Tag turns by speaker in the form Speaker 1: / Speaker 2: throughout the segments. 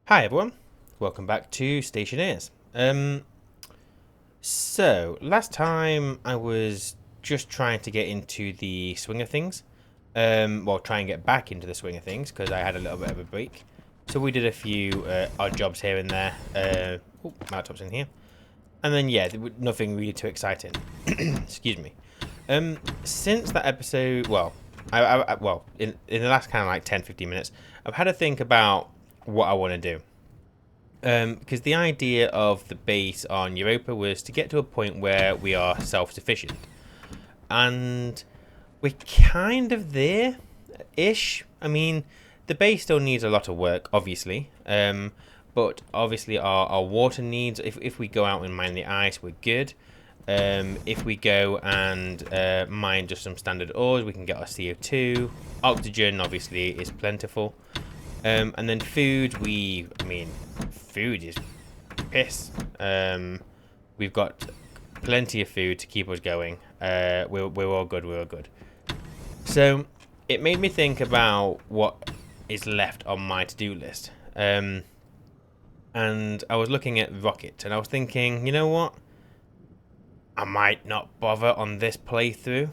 Speaker 1: Hi everyone, welcome back to Stationeers. So last time I was just trying to get into the swing of things. Well, try and get back into the swing of things because I had a little bit of a break. So we did a few odd jobs here and there. My laptop's in here, and then yeah, nothing really too exciting. Excuse me. Since that episode, well, in the last kind of like 10-15 minutes, I've had to think about what I want to do. Because the idea of the base on Europa was to get to a point where we are self-sufficient. And we're kind of there-ish. I mean, the base still needs a lot of work, obviously. But obviously our water needs, if we go out and mine the ice, we're good. If we go and mine just some standard ores, we can get our CO2. Oxygen, obviously, is plentiful. And then food, food is piss. We've got plenty of food to keep us going. We're all good, we're all good. So, it made me think about what is left on my to-do list. And I was looking at rockets, and I was thinking, you know what? I might not bother on this playthrough.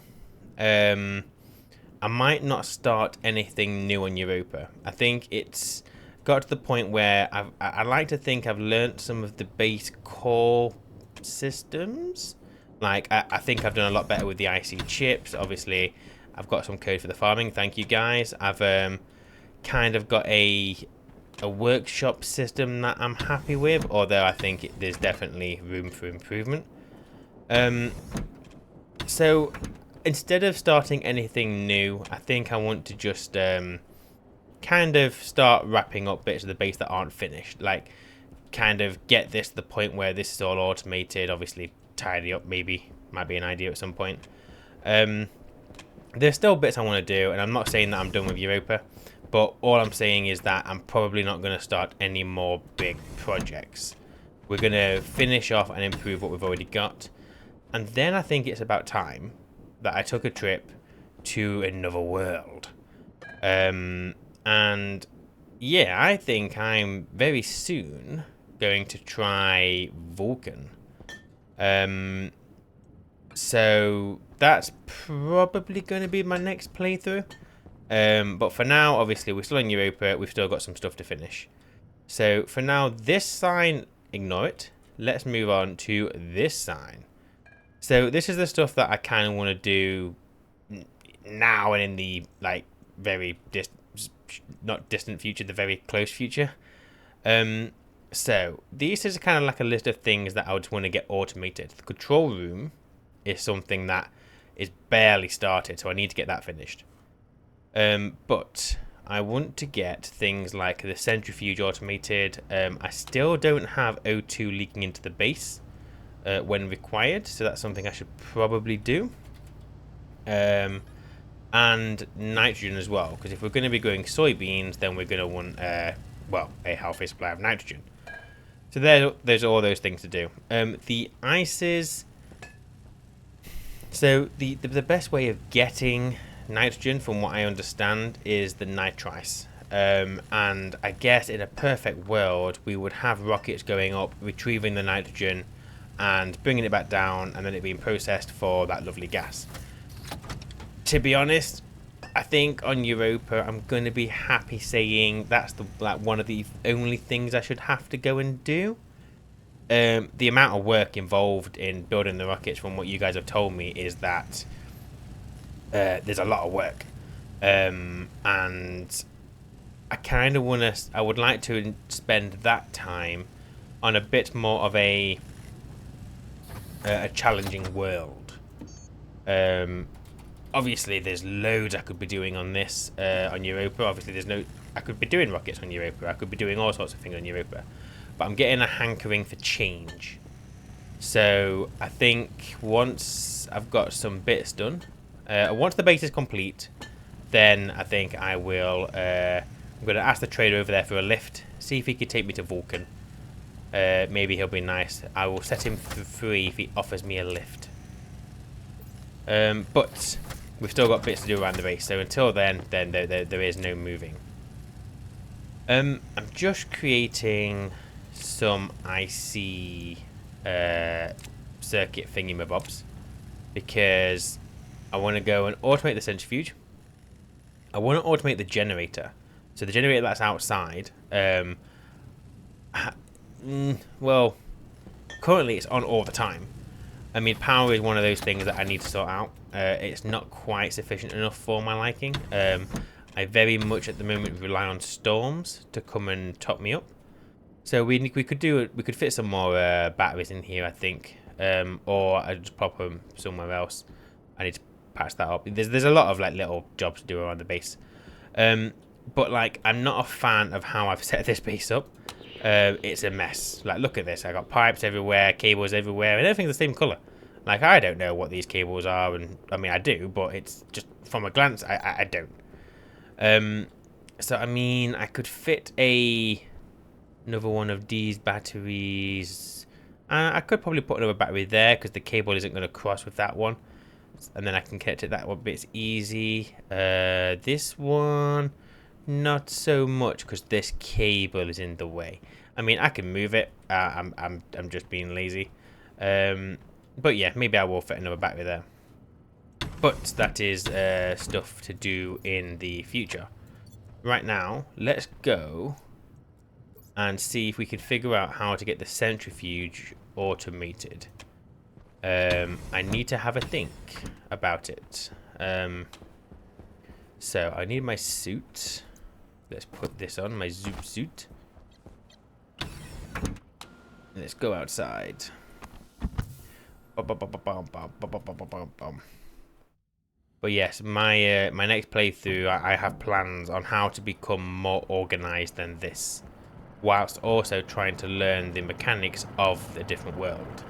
Speaker 1: I might not start anything new on Europa. I think it's got to the point where I like to think I've learnt some of the base core systems. Like, I think I've done a lot better with the IC chips. Obviously, I've got some code for the farming. Thank you, guys. I've kind of got a workshop system that I'm happy with, although I think there's definitely room for improvement. So instead of starting anything new, I think I want to just kind of start wrapping up bits of the base that aren't finished. Like, kind of get this to the point where this is all automated. Obviously, tidy up maybe. Might be an idea at some point. There's still bits I want to do, and I'm not saying that I'm done with Europa. But all I'm saying is that I'm probably not going to start any more big projects. We're going to finish off and improve what we've already got. And then I think it's about time that I took a trip to another world. And yeah, I think I'm very soon going to try Vulcan. So that's probably going to be my next playthrough. But for now, obviously, we're still in Europa. We've still got some stuff to finish. So for now, this sign, ignore it. Let's move on to this sign. So this is the stuff that I kind of want to do now and in the like very not distant future, the very close future. So this is kind of like a list of things that I would want to get automated. The control room is something that is barely started, so I need to get that finished. But I want to get things like the centrifuge automated. I still don't have O2 leaking into the base when required, so that's something I should probably do. And nitrogen as well, because if we're going to be growing soybeans, then we're going to want a healthy supply of nitrogen. So there's all those things to do. The ices. So the best way of getting nitrogen, from what I understand, is the nitrice. And I guess in a perfect world, we would have rockets going up, retrieving the nitrogen, and bringing it back down, and then it being processed for that lovely gas. To be honest, I think on Europa, I'm going to be happy saying that's one of the only things I should have to go and do. The amount of work involved in building the rockets, from what you guys have told me, is that there's a lot of work. And I kind of I would like to spend that time on a bit more of a challenging world. Obviously, there's loads I could be doing on this on Europa. Obviously, I could be doing rockets on Europa. I could be doing all sorts of things on Europa. But I'm getting a hankering for change. So I think once I've got some bits done, once the base is complete, then I think I will. I'm going to ask the trader over there for a lift. See if he could take me to Vulcan. Maybe he'll be nice. I will set him free if he offers me a lift. But we've still got bits to do around the base, so until then there is no moving. I'm just creating some IC circuit thingy-mabobs because I want to go and automate the centrifuge. I want to automate the generator. So the generator that's outside, well, currently it's on all the time. I mean, power is one of those things that I need to sort out. It's not quite sufficient enough for my liking. I very much at the moment rely on storms to come and top me up. So we could fit some more batteries in here, I think, or I just pop them somewhere else. I need to patch that up. There's a lot of like little jobs to do around the base, but like I'm not a fan of how I've set this base up. It's a mess. Like look at this. I got pipes everywhere, cables everywhere, and everything's the same color. Like I don't know what these cables are, and I mean I do, but it's just from a glance I don't. So I mean I could fit another one of these batteries. I could probably put another battery there because the cable isn't going to cross with that one, and then I can connect it that one bit's easy. This one, not so much because this cable is in the way. I mean, I can move it. I'm just being lazy. But yeah, maybe I will fit another battery there. But that is stuff to do in the future. Right now, let's go and see if we can figure out how to get the centrifuge automated. I need to have a think about it. So I need my suit. Let's put this on, my zoop suit. Let's go outside. But yes, my next playthrough, I have plans on how to become more organized than this, whilst also trying to learn the mechanics of a different world.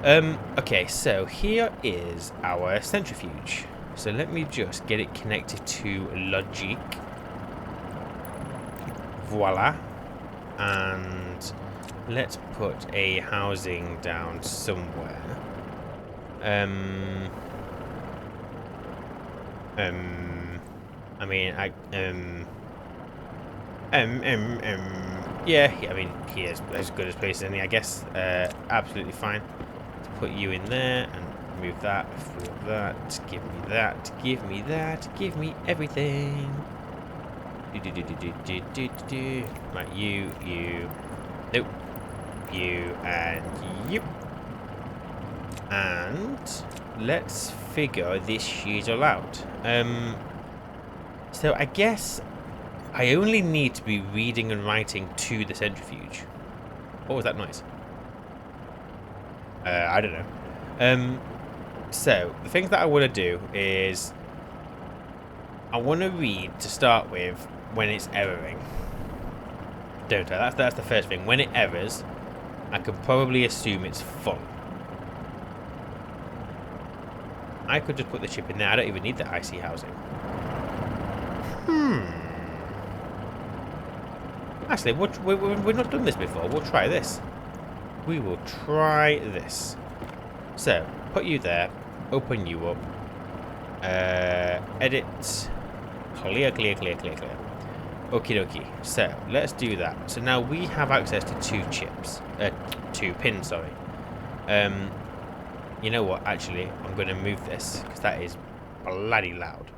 Speaker 1: Okay, so here is our centrifuge. So let me just get it connected to logic. Voila. And let's put a housing down somewhere. I mean, yeah, I mean, he is as good as place as any, I guess. Absolutely fine. Let's put you in there and move that, move that, give me that, give me that, give me everything. Right, you, nope, you, and you. And let's figure this shizzle out. So I guess I only need to be reading and writing to the centrifuge. What was that noise? I don't know. So the things that I want to do is I want to read to start with when it's erroring. Don't I? That's the first thing. When it errors, I can probably assume it's full. I could just put the chip in there. I don't even need the IC housing. Actually, we've not done this before. We'll try this. We will try this. So, put you there. Open you up. Edit. Clear. Okie dokie. So, let's do that. So now we have access to two pins, sorry. You know what? Actually, I'm going to move this because that is bloody loud.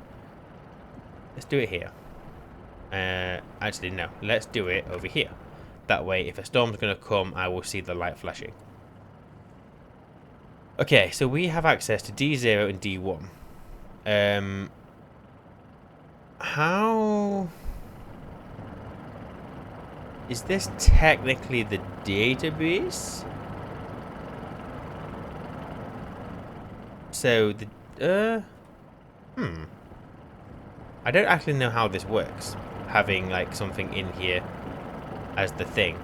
Speaker 1: Let's do it here. Actually, no. Let's do it over here. That way, if a storm's going to come, I will see the light flashing. Okay, so we have access to D0 and D1. How... Is this technically the database? So, I don't actually know how this works. Having, like, something in here as the thing.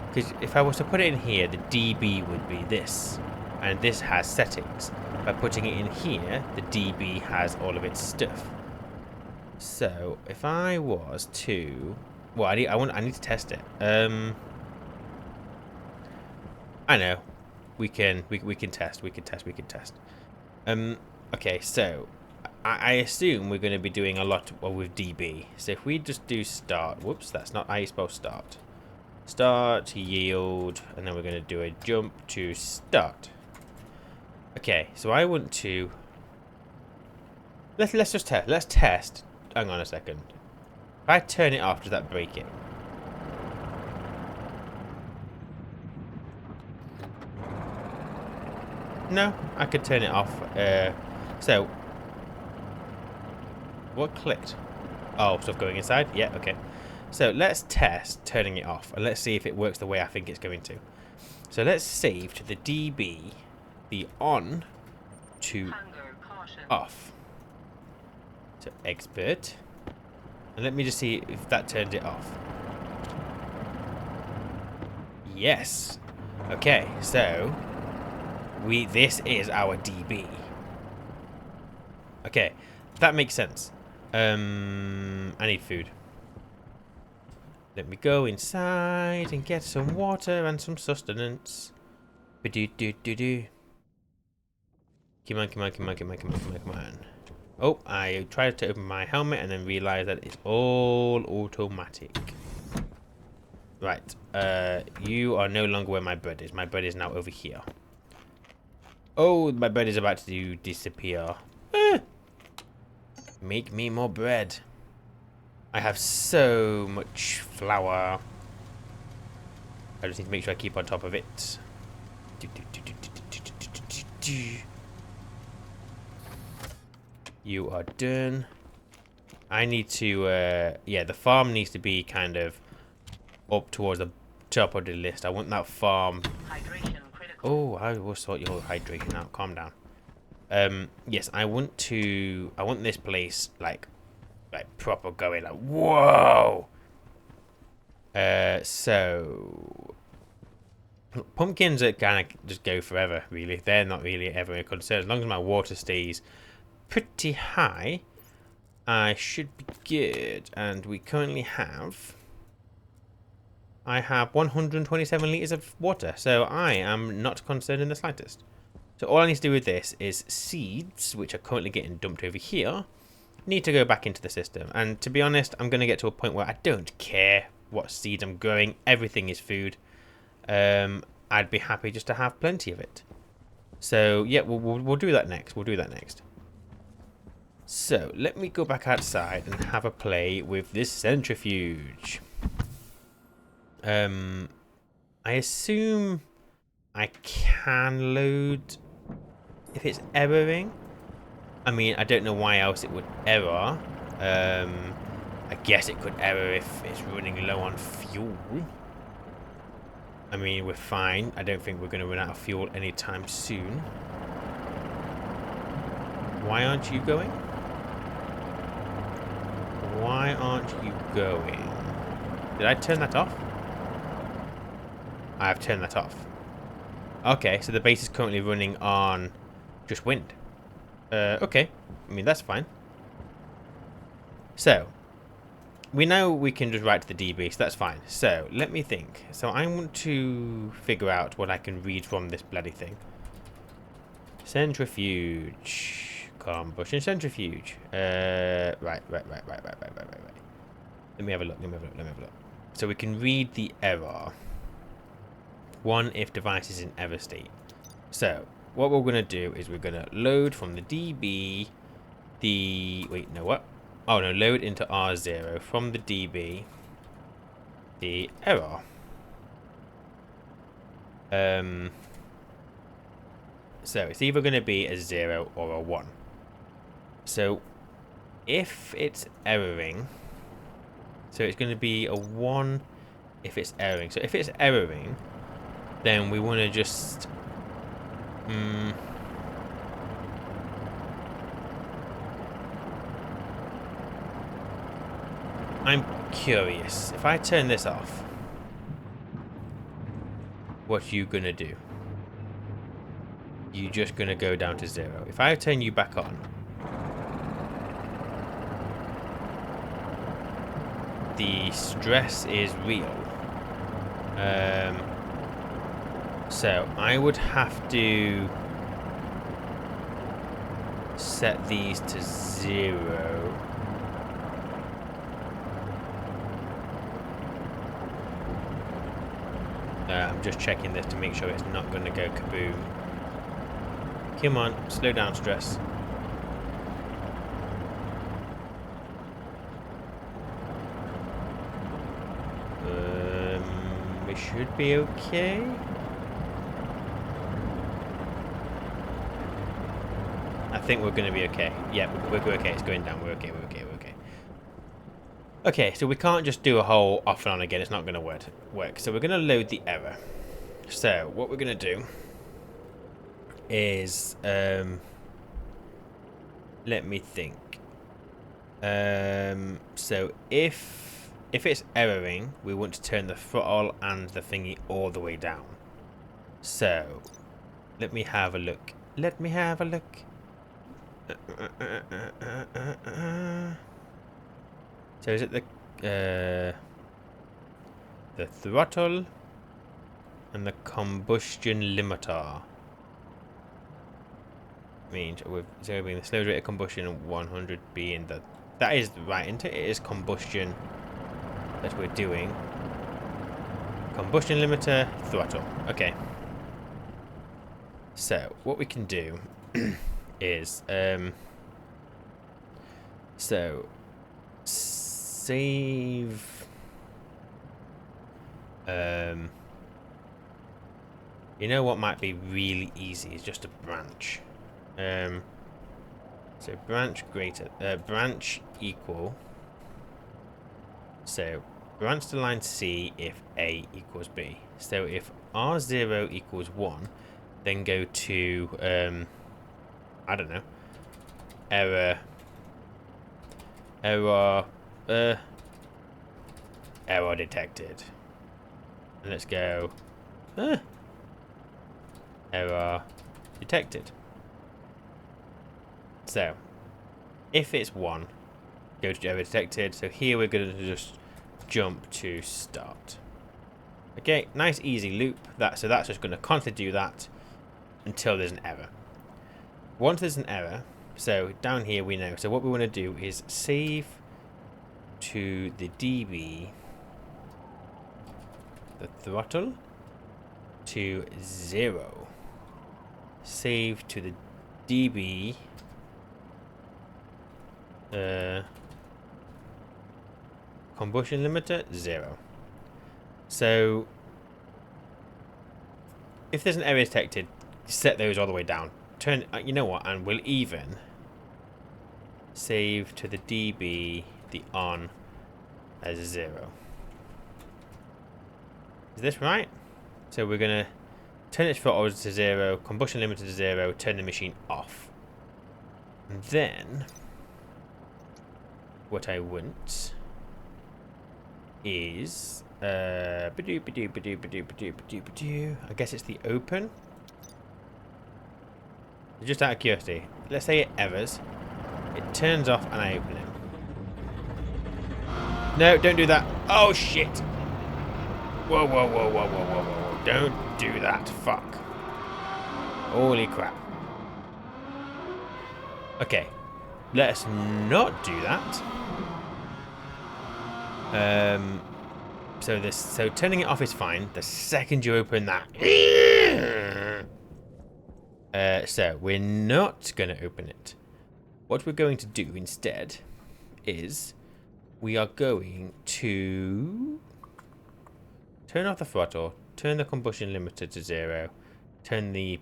Speaker 1: Because if I was to put it in here, the DB would be this. And this has settings. By putting it in here, the DB has all of its stuff. So, if I was to... Well, I need to test it. I know. We can test. Okay, so I assume we're going to be doing a lot with DB. So if we just do start, whoops, that's not how you spell start. Start, yield, and then we're going to do a jump to start. Okay, so I want to... Let's just test. Let's test. Hang on a second. If I turn it off, does that break it? No, I could turn it off. So, what clicked? Oh, stuff going inside? Yeah, okay. So let's test turning it off, and let's see if it works the way I think it's going to. So let's save to the DB, the on to off. So expert. And let me just see if that turned it off. Yes. Okay, so this is our DB. Okay, that makes sense. I need food. Let me go inside and get some water and some sustenance. Ba-do-do-do-do. Come on, come on, come on, come on, come on, come on, come on. Oh, I tried to open my helmet and then realized that it's all automatic. Right, you are no longer where my bread is. My bread is now over here. Oh, my bread is about to disappear. Make me more bread. I have so much flour. I just need to make sure I keep on top of it. You are done. I need to, yeah, the farm needs to be kind of up towards the top of the list. I want that farm. Oh, I will sort your hydration out. Calm down. Yes, I want this place like proper going, like whoa. So pumpkins are kind of just go forever, really. They're not really ever a concern. As long as my water stays pretty high, I should be good. And we currently have... I have 127 litres of water, so I am not concerned in the slightest. So all I need to do with this is seeds, which are currently getting dumped over here, need to go back into the system. And to be honest, I'm going to get to a point where I don't care what seeds I'm growing. Everything is food. I'd be happy just to have plenty of it. So yeah, we'll do that next. We'll do that next. So let me go back outside and have a play with this centrifuge. I assume I can load if it's erroring. I mean, I don't know why else it would error. I guess it could error if it's running low on fuel. I mean, we're fine. I don't think we're going to run out of fuel anytime soon. Why aren't you going? Why aren't you going? Did I turn that off? I have turned that off. Okay, so the base is currently running on just wind. Okay. I mean, that's fine. So, we know we can just write to the DB, so that's fine. So, let me think. So, I want to figure out what I can read from this bloody thing. Centrifuge. Combustion centrifuge. Right. Let me have a look. So, we can read the error. 1 if device is in error state. So, what we're going to do is we're going to load from the DB wait, no, what? Oh, no, load into R0 from the DB the error. So, it's either going to be a 0 or a 1. So, if it's erroring, so it's going to be a 1 if it's erroring. So, if it's erroring, then we want to just... I'm curious. If I turn this off, what you gonna do? You just gonna go down to 0. If I turn you back on, the stress is real. So I would have to set these to 0. I'm just checking this to make sure it's not going to go kaboom. Come on, slow down, stress. We should be okay. I think we're going to be okay. Yeah, we're okay. It's going down. We're okay. We're okay. We're okay. Okay, so we can't just do a whole off and on again. It's not going to work. So we're going to load the error. So what we're going to do is, let me think. So if it's erroring, we want to turn the throttle and the thingy all the way down. So let me have a look. Let me have a look. So is it the throttle and the combustion limiter? Means with 0 being the slowest rate of combustion and 100 being the... That is right, isn't it? It is combustion that we're doing. Combustion limiter, throttle. Okay. So what we can do is so save you know what might be really easy is just a branch. So branch equal. So branch to line C if A equals B. So if R0 equals 1, then go to I don't know. Error detected. And let's go error detected. So if it's 1, go to error detected. So here we're going to just jump to start. Okay, nice easy loop. So that's just going to constantly do that until there's an error. Once there's an error, so down here we know. So what we want to do is save to the dB the throttle to 0. Save to the dB combustion limiter 0. So if there's an error detected, set those all the way down. Turn, you know what, and we'll even save to the dB the on as 0. Is this right? So we're gonna turn its throttle to 0, combustion limiter to 0, turn the machine off. And then what I want is I guess it's the open. Just out of curiosity, let's say it errors. It turns off and I open it. No, don't do that. Oh shit! Whoa, whoa, whoa, whoa, whoa, whoa, whoa! Don't do that. Fuck. Holy crap. Okay, let's not do that. So turning it off is fine. The second you open that, so we're not going to open it. What we're going to do instead is we are going to turn off the throttle, turn the combustion limiter to 0, turn the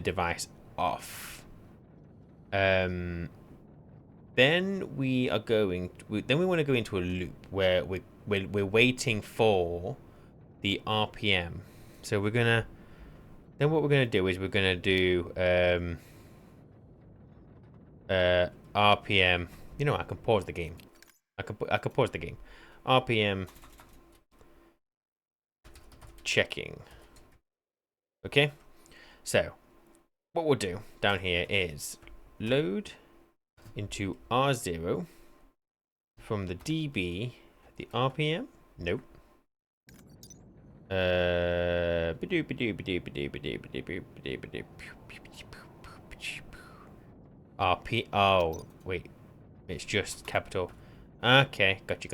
Speaker 1: device off. Then we are going. Then we want to go into a loop where we're waiting for the RPM. So we're gonna. Then what we're gonna do is we're gonna do RPM. You know, I can pause the game. I can pause the game. RPM checking. Okay. So what we'll do down here is load into R0 from the dB, the RPM. Nope. RP. Oh, wait. It's just capital. Okay, gotcha.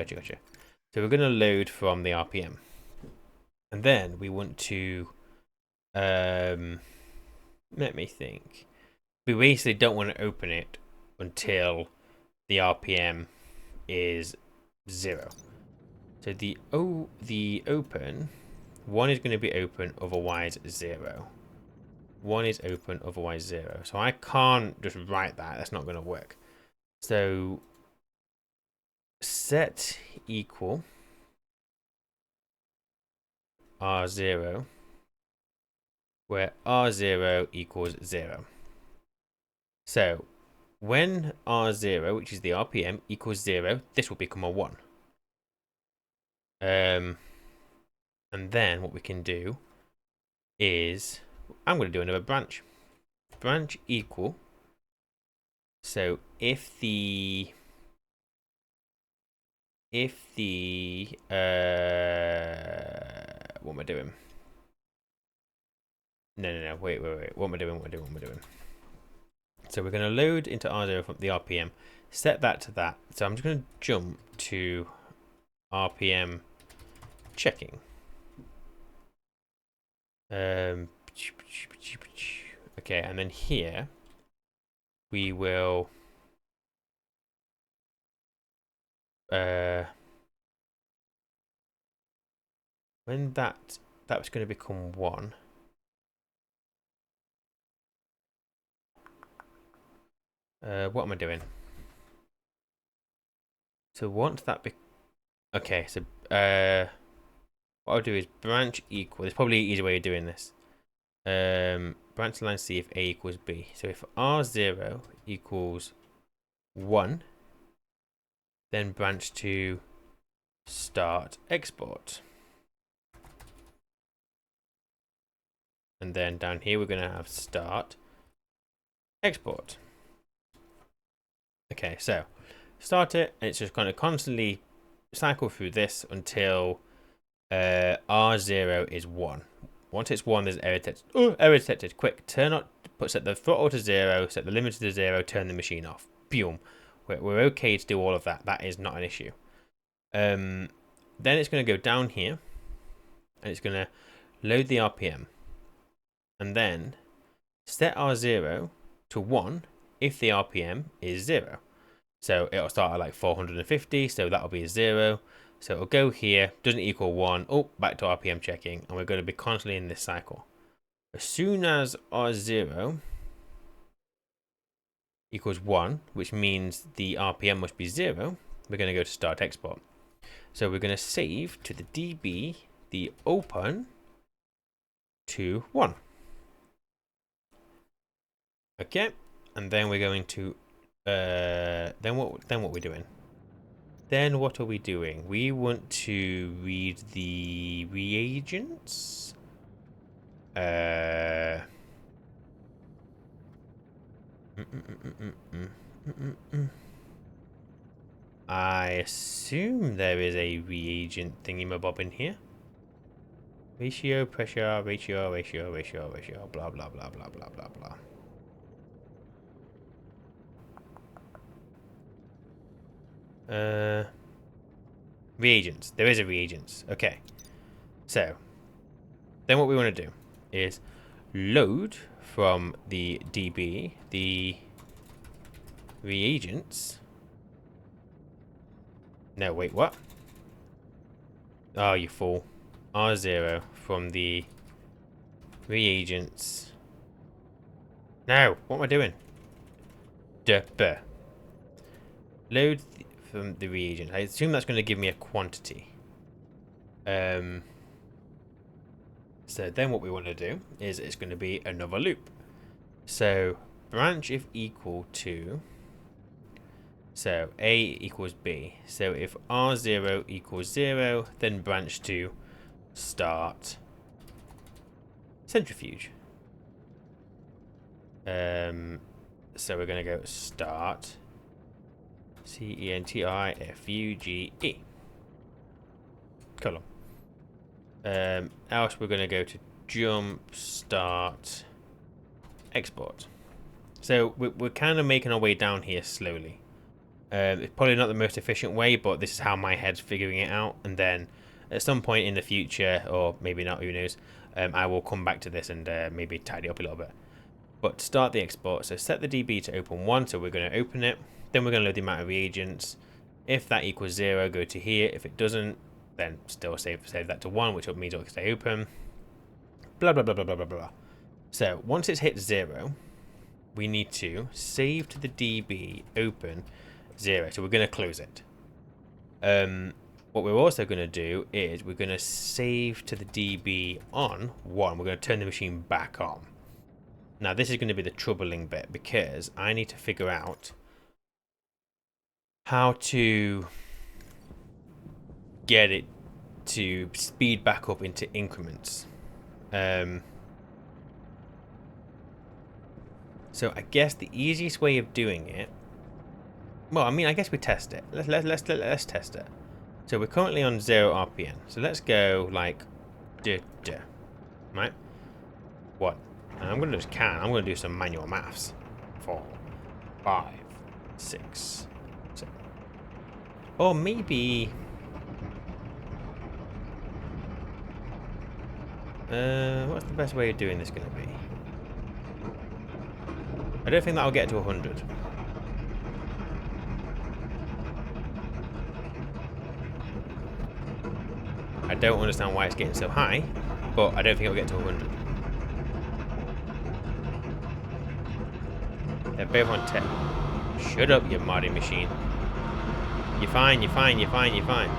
Speaker 1: So we're going to load from the RPM. And then we want to, let me think. We basically don't want to open it until the RPM is 0. So the open, 1 is going to be open, otherwise 0. 1 is open, otherwise 0. So I can't just write that. That's not going to work. So set equal R0, where R0 equals 0. So when R0, which is the RPM, equals 0, this will become a 1. And then what we can do is, I'm going to do another branch. Branch equal. So if the what am I doing? No, wait. What am I doing? So we're going to load into R0 from the RPM, set that to that. So I'm just going to jump to RPM checking. Okay, and then here we will when that was going to become 1. What am I doing? So once that okay, so what I'll do is branch equal. There's probably an easier way of doing this. Branch line C if A equals B. So if R0 equals 1, then branch to start export. And then down here we're going to have start export. Okay, so start it, and it's just going to constantly cycle through this until R0 is 1. Once it's 1, there's error detected. Oh, error detected. Quick, set the throttle to 0, set the limiter to 0, turn the machine off. Boom. We're okay to do all of that. That is not an issue. Then it's going to go down here, and it's going to load the RPM. And then set R0 to 1 if the RPM is 0. So it'll start at like 450, so that'll be a 0. So it'll go here, doesn't equal 1, oh, back to RPM checking, and we're going to be constantly in this cycle. As soon as R0 equals 1, which means the RPM must be 0, we're going to go to start export. So we're going to save to the DB the open to 1. Okay, and then we're going to then what we're doing? Then what are we doing? We want to read the reagents. I assume there is a reagent thingamabob in here. Ratio, pressure, ratio, blah, blah, blah, blah, blah, blah, blah. Reagents. There is a reagents. Okay. So, then what we want to do is load from the DB the reagents. No, wait, what? Oh, you fool. R0 from the reagents. No, what am I doing? Load from the reagent. I assume that's going to give me a quantity. So then what we want to do is it's going to be another loop. So branch if equal to, so A equals B. So if R0 equals 0, then branch to start centrifuge. So we're going to go start CENTIFUGE column. Else we're going to go to jump start export. So we're kind of making our way down here slowly. It's probably not the most efficient way, but this is how my head's figuring it out. And then at some point in the future, or maybe not, who knows, I will come back to this and maybe tidy up a little bit. But to start the export, so set the DB to open 1, so we're going to open it. Then we're going to load the amount of reagents. If that equals 0, go to here. If it doesn't, then still save that to 1, which means it'll stay open. Blah, blah, blah, blah, blah, blah, blah. So once it's hit 0, we need to save to the DB open 0. So we're going to close it. What we're also going to do is we're going to save to the DB on 1. We're going to turn the machine back on. Now this is going to be the troubling bit, because I need to figure out how to get it to speed back up into increments. So I guess the easiest way of doing it, well, I mean, I guess we test it. Let's test it. So we're currently on 0 RPM. So let's go like right? What? And I'm gonna do some manual maths. 4, 5, 6, 7. Or maybe what's the best way of doing this gonna be? I don't think that'll get to 100. I don't understand why it's getting so high, but I don't think it'll get to 100. They're both on 10. Shut up, you modding machine. You're fine, you're fine, you're fine, you're fine.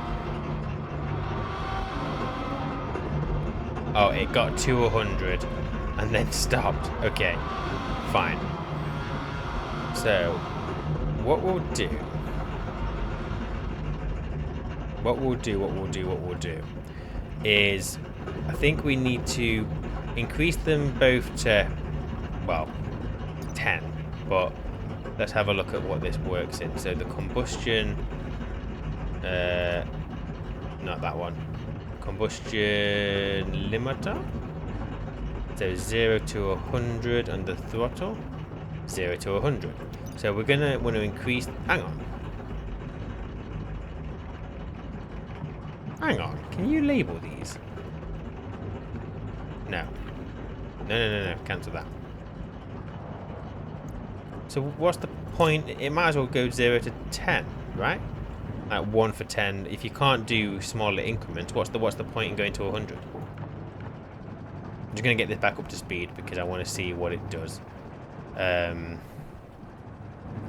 Speaker 1: Oh, it got to 100 and then stopped. Okay, fine. So, what we'll do is, I think we need to increase them both to, well, 10. But let's have a look at what this works in. So the combustion, not that one. Combustion limiter. So 0 to 100 under throttle. 0 to 100. So we're gonna want to increase. Hang on. Can you label these? No. No. Cancel that. So what's the point? It might as well go 0 to 10, right? Like 1 for 10. If you can't do smaller increments, what's the point in going to 100? I'm just gonna get this back up to speed because I want to see what it does.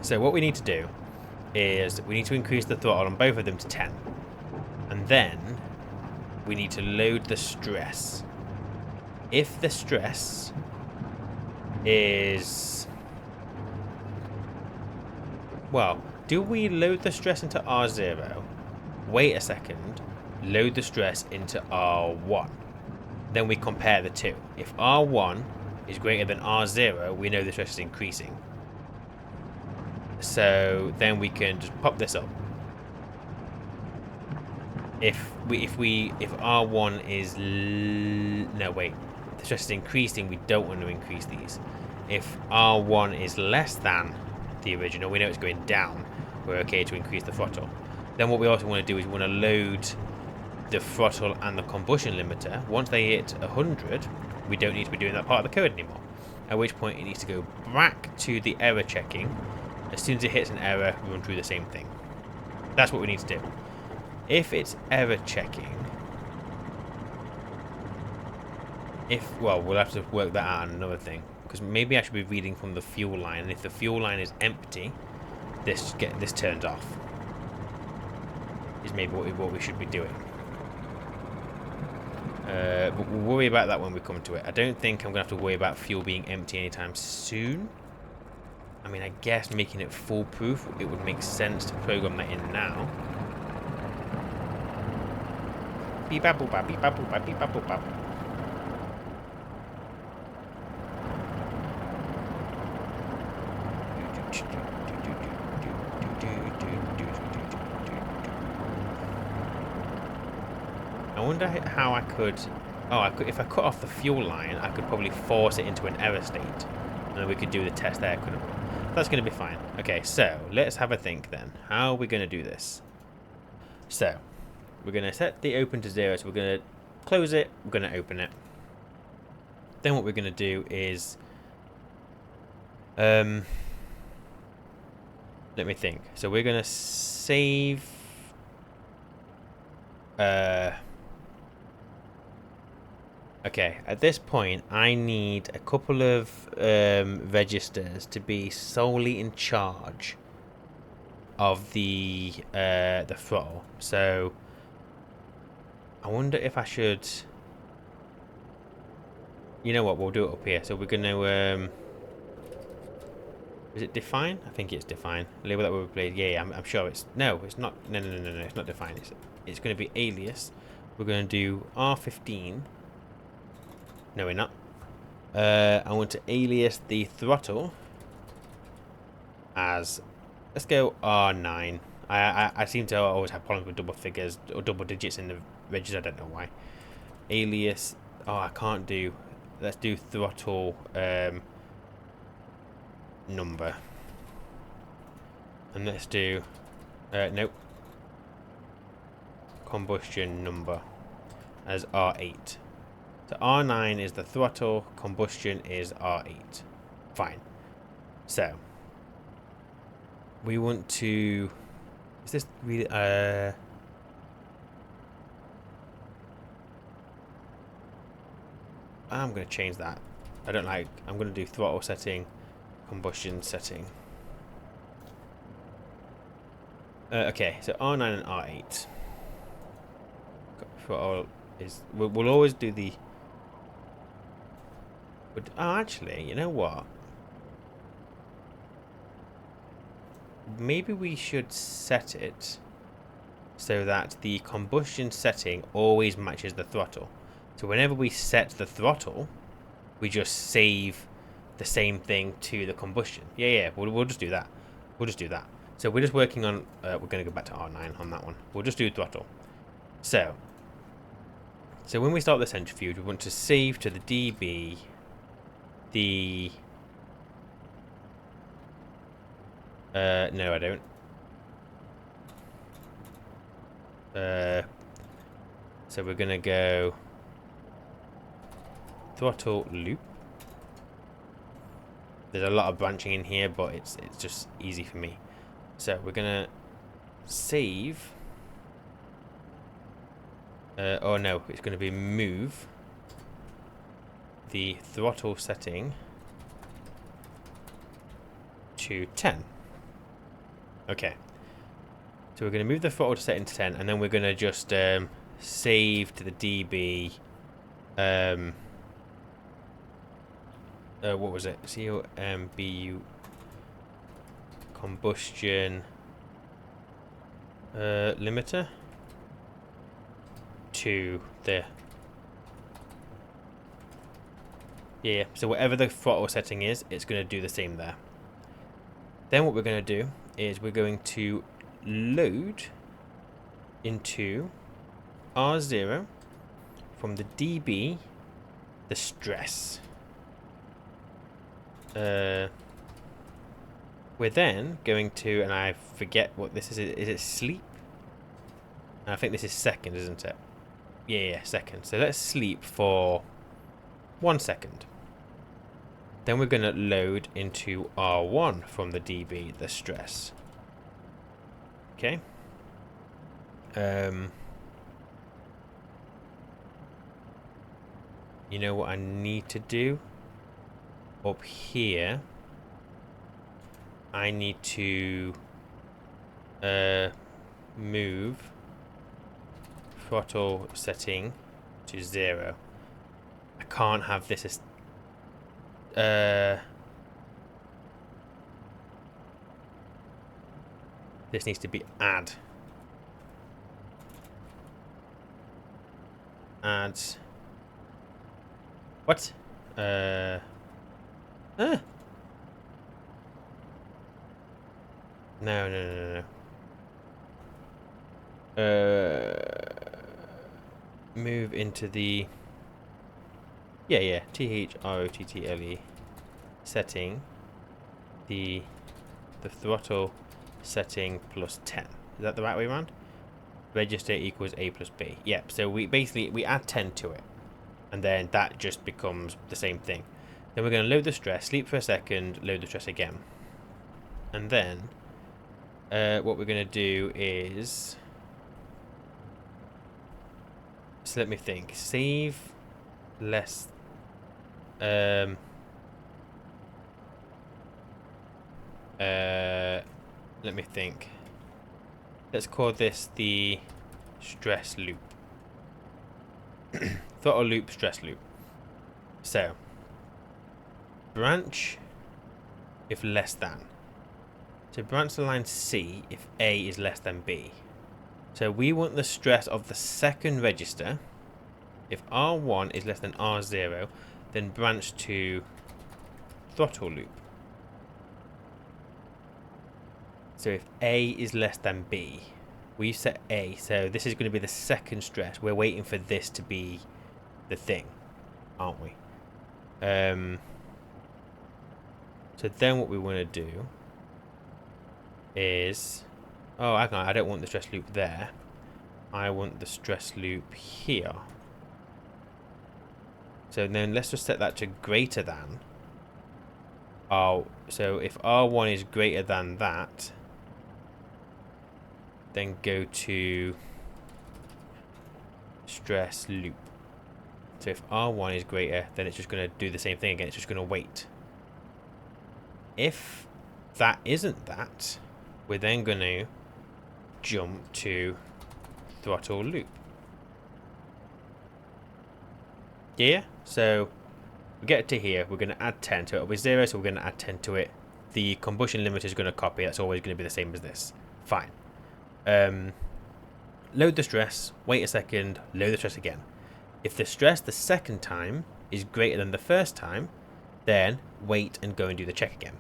Speaker 1: So what we need to do is we need to increase the throttle on both of them to 10, and then we need to load the stress. If the stress is, well, do we load the stress into R0? Wait a second. Load the stress into R1. Then we compare the two. If R1 is greater than R0, we know the stress is increasing. So then we can just pop this up. If R1 is no, wait, the stress is increasing, we don't want to increase these. If R1 is less than the original, we know it's going down, we're okay to increase the throttle. Then what we also want to do is we want to load the throttle and the combustion limiter. Once they hit 100, we don't need to be doing that part of the code anymore, at which point it needs to go back to the error checking. As soon as it hits an error, we run through the same thing. That's what we need to do. If it's error checking, well, we'll have to work that out on another thing, because maybe I should be reading from the fuel line, and if the fuel line is empty, this turns off. Is maybe what we should be doing. But we'll worry about that when we come to it. I don't think I'm going to have to worry about fuel being empty anytime soon. I mean, I guess making it foolproof, it would make sense to program that in now. Beep bap boop bap, beep bap boop bap, beep bap boop bap. I wonder how I could. Oh, if I cut off the fuel line, I could probably force it into an error state, And then we could do the test there, couldn't we? That's going to be fine. Okay, so let's have a think then. How are we going to do this? So, we're going to set the open to 0. So we're going to close it. We're going to open it. Then what we're going to do is... let me think. So we're going to save... Okay, at this point, I need a couple of registers to be solely in charge of the throttle. So I wonder if I should. You know what? We'll do it up here. So we're gonna. Is it define? I think it's define. Label that we played. Yeah, I'm sure it's. No, it's not. No. It's not define. It's going to be alias. We're going to do R15. No, we're not. I want to alias the throttle as, let's go R9. I seem to always have problems with double figures or double digits in the register. I don't know why. Alias. Oh, I can't do. Let's do throttle number. And let's do. Nope. Combustion number as R8. So R9 is the throttle, combustion is R8. Fine. So we want to. Is this really? I'm going to change that. I don't like. I'm going to do throttle setting, combustion setting. Okay, so R9 and R8. Throttle is. We'll always do the. But, oh, actually, you know what? Maybe we should set it so that the combustion setting always matches the throttle. So whenever we set the throttle, we just save the same thing to the combustion. Yeah, we'll just do that. We'll just do that. So we're just working on, we're going to go back to R9 on that one. We'll just do throttle. So when we start the centrifuge, we want to save to the dB the... no, I don't. So we're going to go throttle loop. There's a lot of branching in here, but it's just easy for me. So we're going to save. Oh no, it's going to be move the throttle setting to 10. Okay. So we're going to move the throttle setting to 10, and then we're going to just save to the dB. What was it? COMBU combustion limiter to the. Yeah, so whatever the throttle setting is, it's going to do the same there. Then what we're going to do is we're going to load into R0 from the dB the stress. We're then going to, and I forget what this is it sleep? I think this is second, isn't it? Yeah, second. So let's sleep for 1 second. Then we're going to load into R1 from the dB, the stress. Okay. You know what I need to do? Up here, I need to move throttle setting to 0. I can't have this as this needs to be add what no. Move into the THROTTLE setting the throttle setting plus 10. Is that the right way around? Register equals A plus B. Yep, so we add 10 to it. And then that just becomes the same thing. Then we're going to load the stress, sleep for a second, load the stress again. And then what we're going to do is... So let me think. Save less... let me think. Let's call this the stress loop. Throttle loop, stress loop. So, branch if less than. So branch the line C if A is less than B. So we want the stress of the second register. If R1 is less than R0, then branch to throttle loop. So if A is less than B, we set A, so this is going to be the second stress. We're waiting for this to be the thing, aren't we? So then what we want to do is... Oh, I don't want the stress loop there. I want the stress loop here. So then let's just set that to greater than. Oh, so if R1 is greater than that, then go to stress loop. So if R1 is greater, then it's just going to do the same thing again. It's just going to wait. If that isn't that, we're then going to jump to throttle loop. Yeah, so we get to here. We're going to add 10 to it. It'll be 0, so we're going to add 10 to it. The combustion limiter is going to copy. That's always going to be the same as this. Fine. Load the stress, wait a second, load the stress again. If the stress the second time is greater than the first time, then wait and go and do the check again.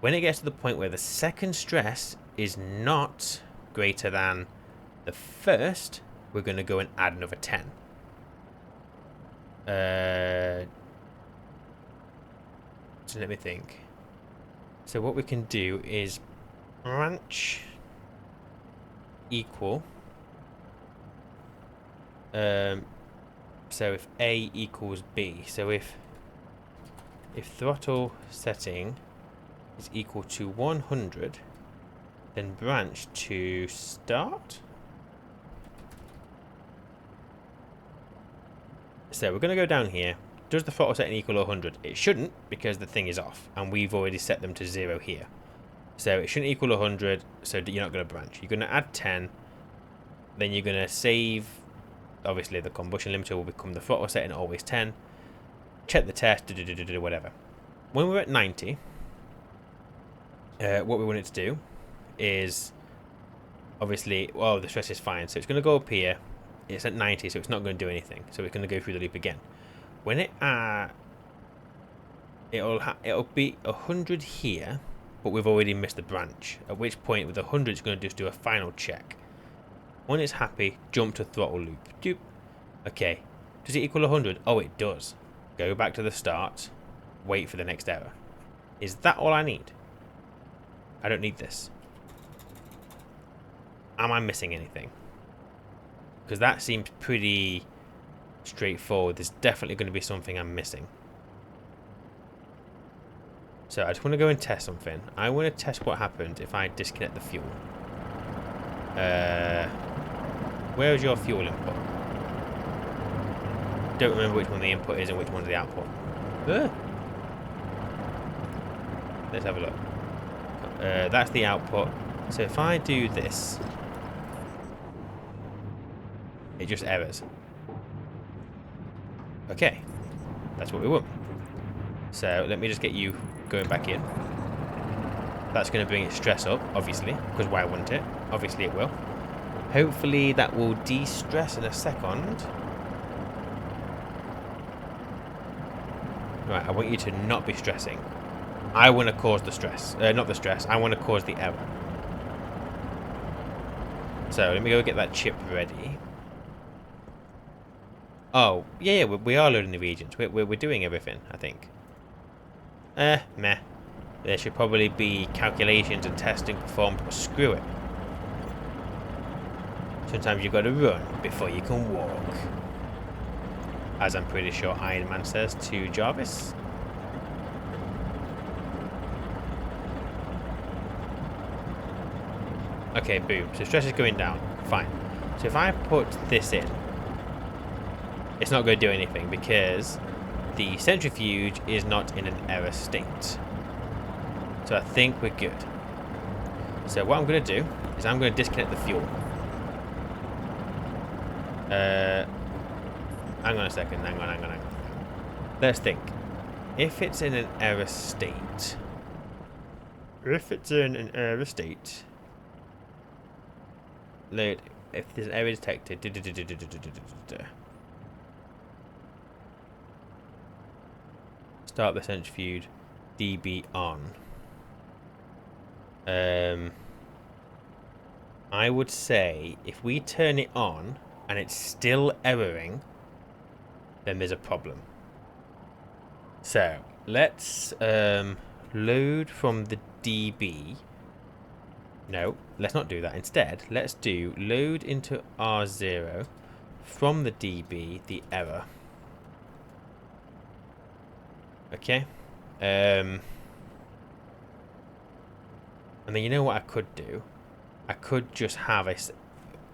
Speaker 1: When it gets to the point where the second stress is not greater than the first, we're going to go and add another 10. So let me think. So what we can do is branch equal. So if A equals B, so if throttle setting is equal to 100, then branch to start. So we're going to go down here. Does the throttle setting equal 100? It shouldn't, because the thing is off, and we've already set them to 0 here. So it shouldn't equal 100, so you're not going to branch. You're going to add 10, then you're going to save. Obviously, the combustion limiter will become the throttle setting, always 10. Check the test, whatever. When we're at 90, what we want it to do is, obviously, well, the stress is fine, so it's going to go up here. It's at 90, so it's not going to do anything. So it's going to go through the loop again. When it'll be 100 here, but we've already missed the branch. At which point, with 100, it's going to just do a final check. When it's happy, jump to throttle loop. Doop. Okay. Does it equal 100? Oh, it does. Go back to the start. Wait for the next error. Is that all I need? I don't need this. Am I missing anything? Because that seems pretty straightforward. There's definitely going to be something I'm missing. So I just want to go and test something. I want to test what happens if I disconnect the fuel. Where is your fuel input? Don't remember which one the input is and which one is the output. Let's have a look. That's the output. So if I do this, it just errors. Okay, that's what we want. So let me just get you going back in. That's going to bring its stress up, obviously, because why wouldn't it? Obviously it will. Hopefully that will de-stress in a second. Right, I want you to not be stressing. I want to cause the stress. Not the stress, I want to cause the error. So let me go get that chip ready. Oh, yeah, we are loading the reagents. We're doing everything, I think. Meh. There should probably be calculations and testing performed, but screw it. Sometimes you've got to run before you can walk. As I'm pretty sure Iron Man says to Jarvis. Okay, boom. So stress is going down. Fine. So if I put this in, it's not going to do anything because the centrifuge is not in an error state. So I think we're good. So what I'm going to do is I'm going to disconnect the fuel. Hang on a second. Hang on. Let's think. If it's in an error state... Load. If there's an error detected... Start the centrifuge. DB on. I would say if we turn it on and it's still erroring, then there's a problem. So let's load from the DB. No, let's not do that. Instead, let's do load into R0 from the DB the error. Okay. And then you know what I could do? I could just have a...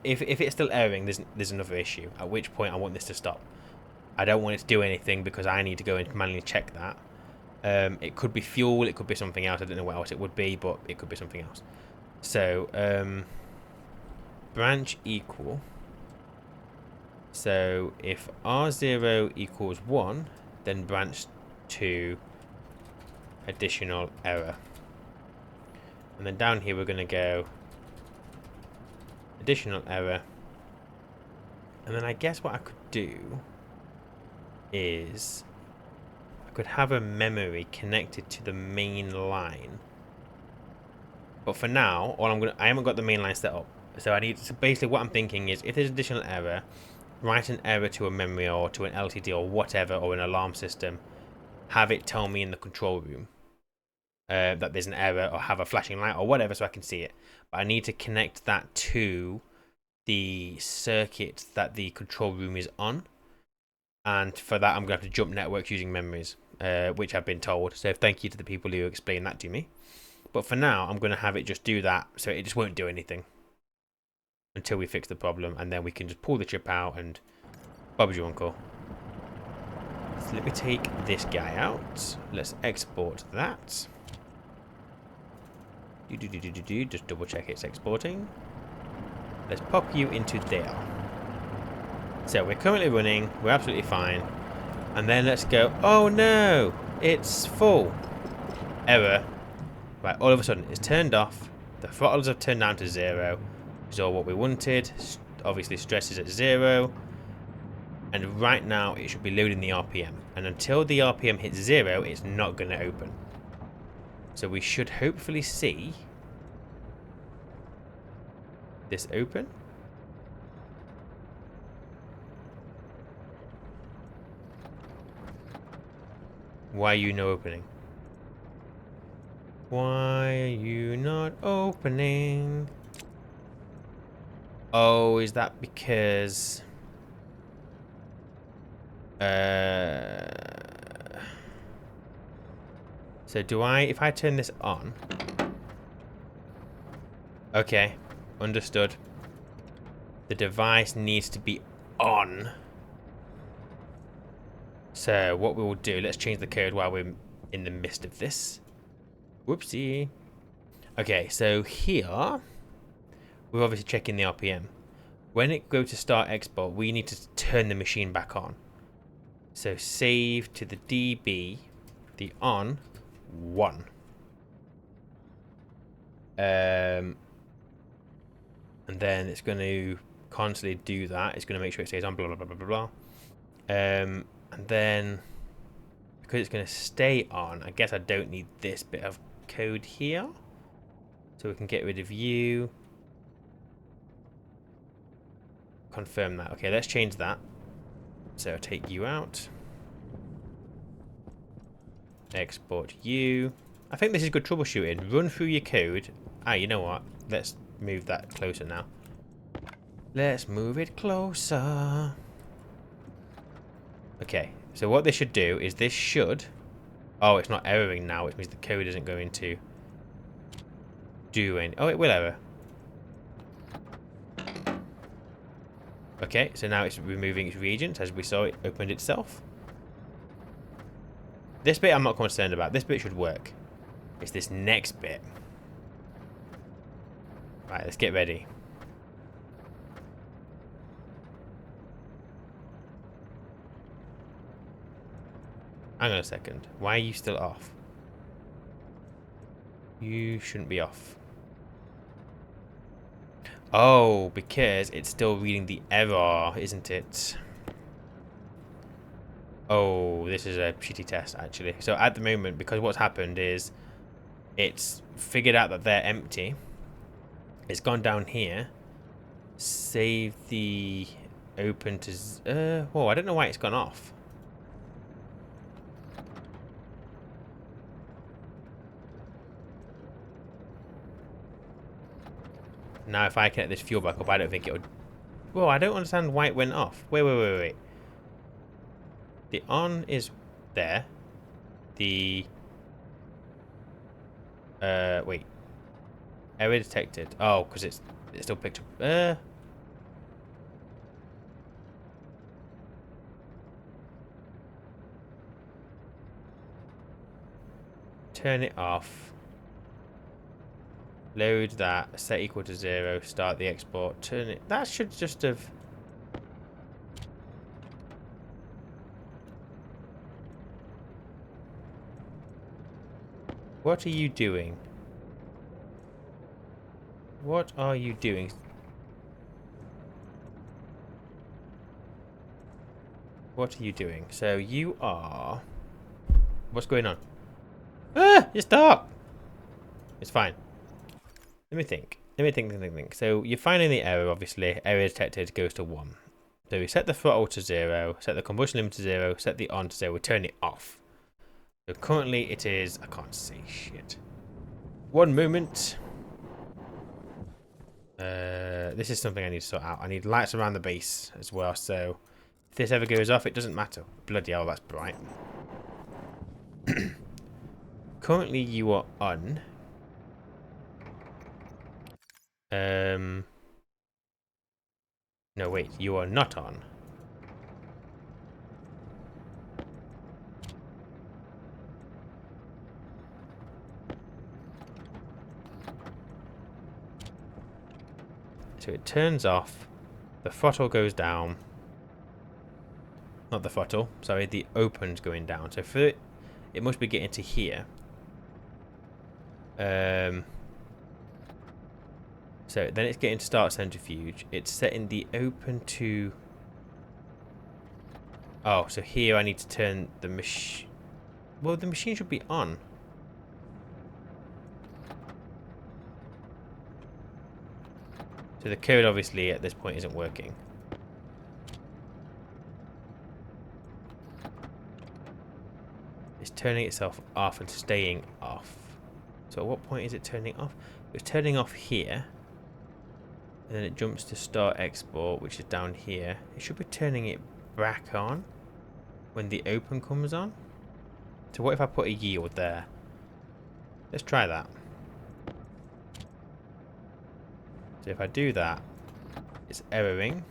Speaker 1: If it's still erroring, there's another issue. At which point I want this to stop. I don't want it to do anything because I need to go and manually check that. It could be fuel, it could be something else. I don't know what else it would be, but it could be something else. So, branch equal. So, if R0 equals 1, then branch to additional error. And then down here we're going to go additional error. And then I guess what I could do is I could have a memory connected to the main line. But for now, I haven't got the main line set up. So basically what I'm thinking is if there's additional error, write an error to a memory or to an LTD or whatever, or an alarm system. Have it tell me in the control room that there's an error, or have a flashing light or whatever so I can see it. But I need to connect that to the circuit that the control room is on. And for that, I'm going to have to jump networks using memories, which I've been told. So thank you to the people who explained that to me. But for now, I'm going to have it just do that, so it just won't do anything until we fix the problem. And then we can just pull the chip out and Bob's your uncle. So let me take this guy out. Let's export that. Just double check it's exporting. Let's pop you into there. So we're currently running. We're absolutely fine. And then let's go. Oh no! It's full. Error. Right, all of a sudden it's turned off. The throttles have turned down to 0. Which is all what we wanted. Obviously stress is at 0. And right now it should be loading the RPM. And until the RPM hits 0, it's not going to open. So we should hopefully see this open. Why are you not opening? Why are you not opening? Oh, is that because... So do I... If I turn this on... Okay, understood. The device needs to be on. So what we will do... Let's change the code while we're in the midst of this. Whoopsie. Okay, so here... We're obviously checking the RPM. When it goes to start export, we need to turn the machine back on. So save to the DB, the on 1. And then it's going to constantly do that. It's going to make sure it stays on, blah, blah, blah, blah, blah, blah. And then, because it's going to stay on, I guess I don't need this bit of code here. So we can get rid of you. Confirm that. Okay, let's change that. So take you out. Export you. I think this is good troubleshooting. Run through your code. Ah, you know what? Let's move that closer now. Let's move it closer. Okay, so what this should do is this should... Oh, it's not erroring now, which means the code isn't going to do any... Oh, it will error. Okay, so now it's removing its reagents. As we saw, it opened itself. This bit I'm not concerned about. This bit should work. It's this next bit. Right, let's get ready. Hang on a second. Why are you still off? You shouldn't be off. Oh, because it's still reading the error, isn't it? Oh, this is a shitty test, actually. So at the moment, because what's happened is it's figured out that they're empty. It's gone down here. Save the open to... oh, I don't know why it's gone off. Now, if I connect this fuel back up, I don't think it would... Whoa, I don't understand why it went off. Wait. The on is there. The... wait. Error detected. Oh, because it still picked up... Turn it off. Load that. Set equal to 0. Start the export. Turn it... That should just have... What are you doing? What are you doing? What are you doing? So you are... What's going on? Ah! You stop! It's fine. Let me think. So you're finding the error, obviously. Error detected goes to 1. So we set the throttle to 0, set the combustion limit to 0, set the on to 0, we turn it off. So currently it is... I can't see shit. One moment. This is something I need to sort out. I need lights around the base as well, so if this ever goes off, it doesn't matter. Bloody hell, that's bright. Currently you are on. No, wait, you are not on. So it turns off, the throttle goes down. Not the throttle, sorry, the open's going down. So for it must be getting to here. So then it's getting to start centrifuge. It's setting the open to... Oh, so here I need to turn the machine... Well, the machine should be on. So the code obviously at this point isn't working. It's turning itself off and staying off. So at what point is it turning off? It's turning off here. And then it jumps to start export, which is down here. It should be turning it back on when the open comes on. So what if I put a yield there? Let's try that. So if I do that, it's erroring.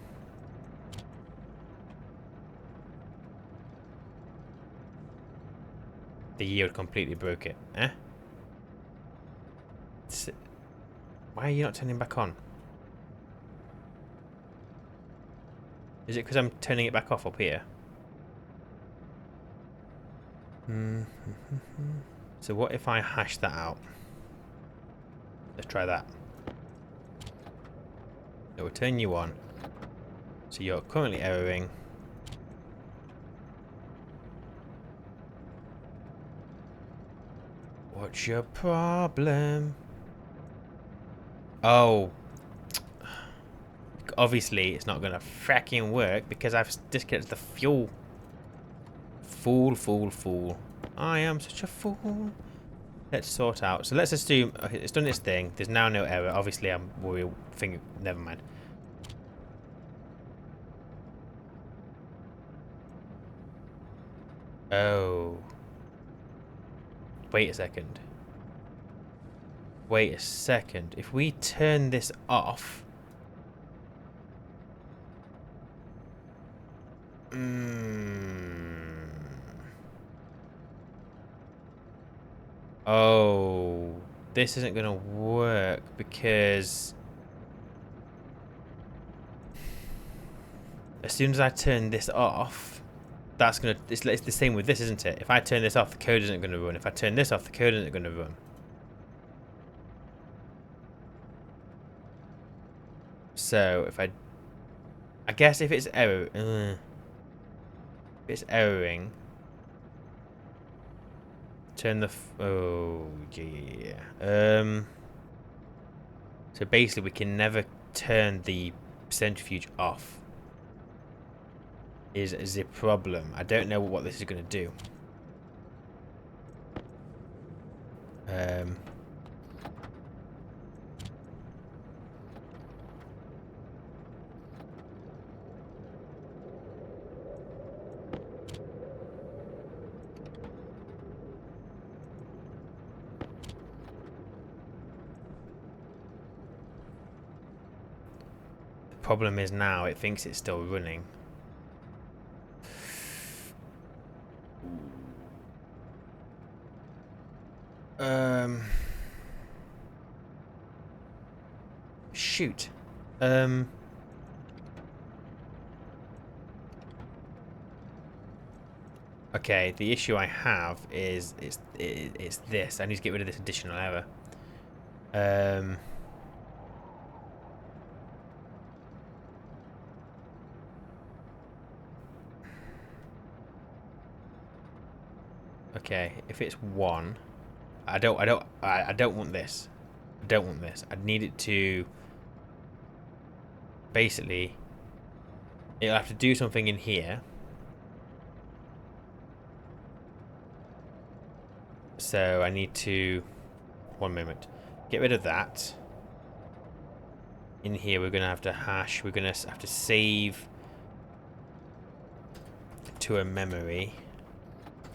Speaker 1: The yield completely broke it. Why are you not turning back on? Is it because I'm turning it back off up here? So what if I hash that out? Let's try that. It will turn you on. So you're currently erroring. What's your problem? Oh. Obviously, it's not going to fracking work because I've disconnected the fuel. Fool. I am such a fool. Let's sort out. So let's assume okay, it's done its thing. There's now no error. Obviously, I'm worried. Never mind. Oh. Wait a second. Wait a second. If we turn this off... Oh. This isn't going to work because... As soon as I turn this off, that's going to... It's the same with this, isn't it? If I turn this off, the code isn't going to run. If I turn this off, the code isn't going to run. So, if I guess if it's error... if it's erroring... Turn the... oh, yeah. So basically, we can never turn the centrifuge off. Is the problem. I don't know what this is going to do. The problem is now it thinks it's still running. Shoot. Okay, the issue I have is it's this. I need to get rid of this additional error. Okay, if it's 1, I don't want this. I don't want this. I need it to basically it'll have to do something in here. So I need to 1 moment. Get rid of that. In here we're gonna have to hash, we're gonna have to save to a memory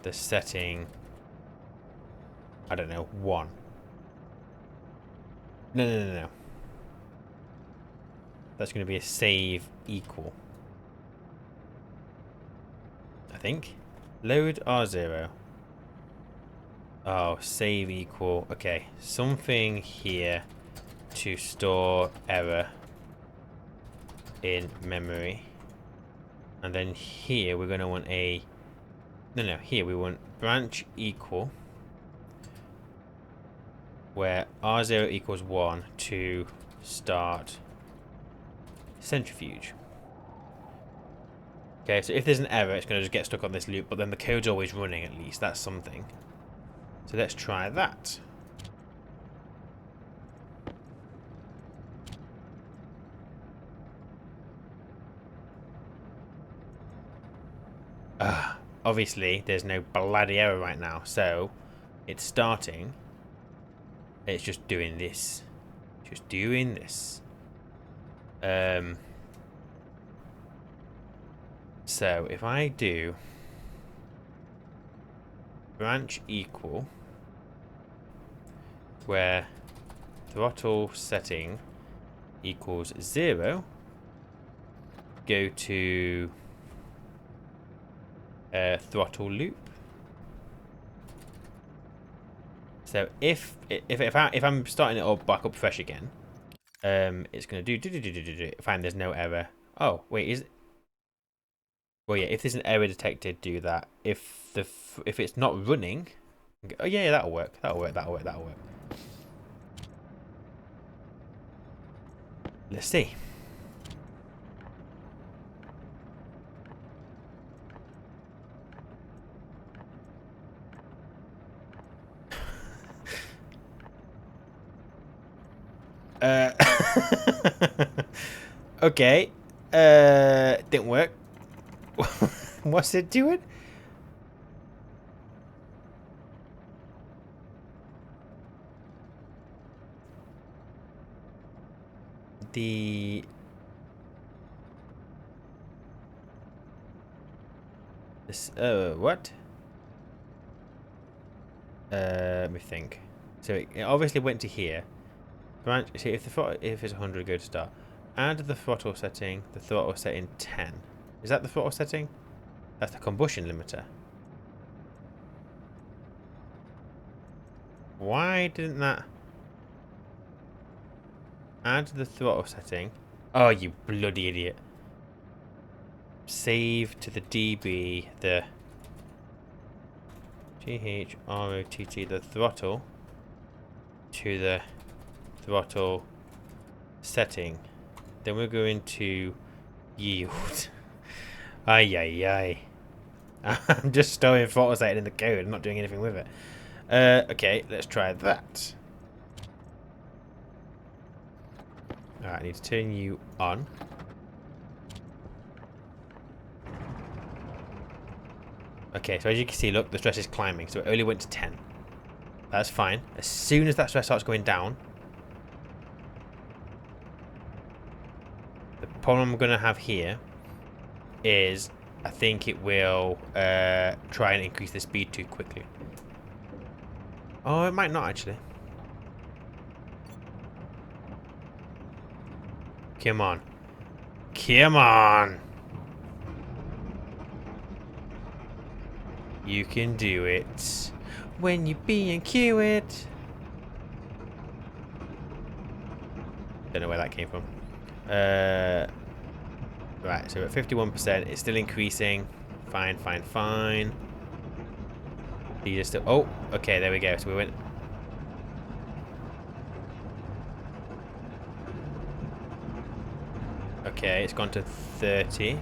Speaker 1: the setting, I don't know, 1. No. That's going to be a save equal. I think. Load R0. Oh, save equal. Okay, something here to store error in memory. And then here we're going to want a... No, here we want branch equal, where R0 equals 1 to start centrifuge. Okay, so if there's an error, it's going to just get stuck on this loop, but then the code's always running at least. That's something. So let's try that. Obviously, there's no bloody error right now, so it's starting. It's just doing this. Just doing this. So if I do branch equal, where throttle setting equals 0, go to throttle loop. So if I'm starting it all back up fresh again, it's going to do find there's no error. Oh wait, is it? Well, yeah. If there's an error detected, do that. If it's not running, oh yeah, that'll work. That'll work. Let's see. Okay. Didn't work. What's it doing? the... This, what? Let me think. So it obviously went to here. Branch. See, if it's 100, go to start. Add the throttle setting. The throttle setting 10. Is that the throttle setting? That's the combustion limiter. Why didn't that... Add the throttle setting. Oh, you bloody idiot. Save to the DB, the GHROTT, the throttle, to the throttle setting. Then we'll go into yield. Ay, ay, ay. I'm just storing throttle setting in the code and not doing anything with it. Okay, let's try that. Alright, I need to turn you on. Okay, so as you can see, look, the stress is climbing. So it only went to 10. That's fine. As soon as that stress starts going down, the problem I'm going to have here is I think it will try and increase the speed too quickly. Oh, it might not actually. Come on. Come on. You can do it. When you B&Q it. Don't know where that came from. Right, so at 51%, it's still increasing. Fine, fine, fine. These are still... Oh, okay, there we go. So we went... Okay, it's gone to 30.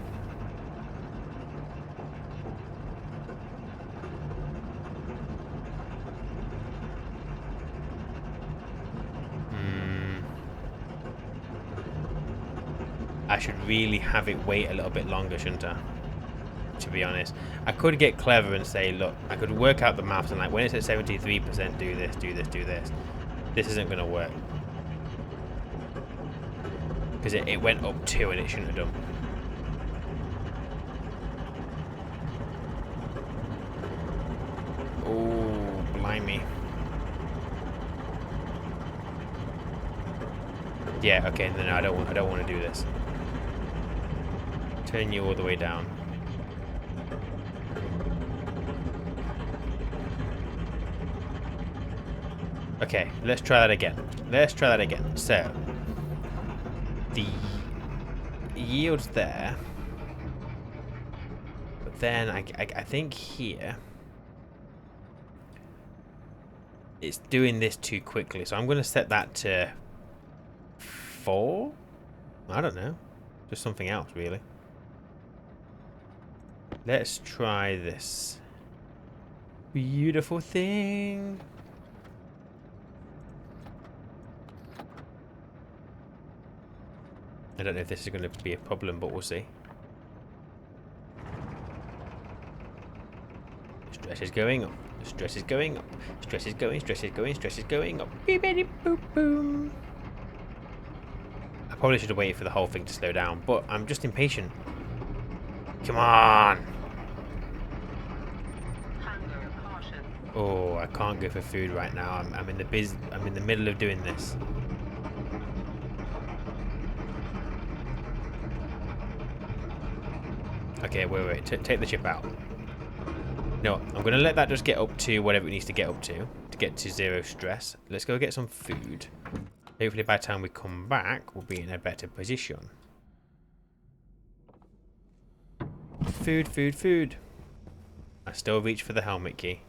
Speaker 1: I should really have it wait a little bit longer, shouldn't I? To be honest. I could get clever and say, look, I could work out the maths and like, when it's at 73%, do this, do this, do this. This isn't going to work. Because it went up 2 and it shouldn't have done. Oh, blimey. Yeah, okay, no, I don't want to do this. Turn you all the way down. Okay, let's try that again. Let's try that again. So, the yield's there. But then I think here it's doing this too quickly. So I'm going to set that to 4? I don't know. Just something else, really. Let's try this. Beautiful thing. I don't know if this is going to be a problem, but we'll see. Stress is going up. Stress is going up. Stress is going, stress is going, stress is going up. Beep-beep, boop, boom. I probably should have waited for the whole thing to slow down, but I'm just impatient. Come on! Oh, I can't go for food right now. I'm in the middle of doing this. Okay, wait. Take the chip out. No, I'm going to let that just get up to whatever it needs to get up to get to 0 stress. Let's go get some food. Hopefully by the time we come back, we'll be in a better position. Food, food, food. I still reach for the helmet key.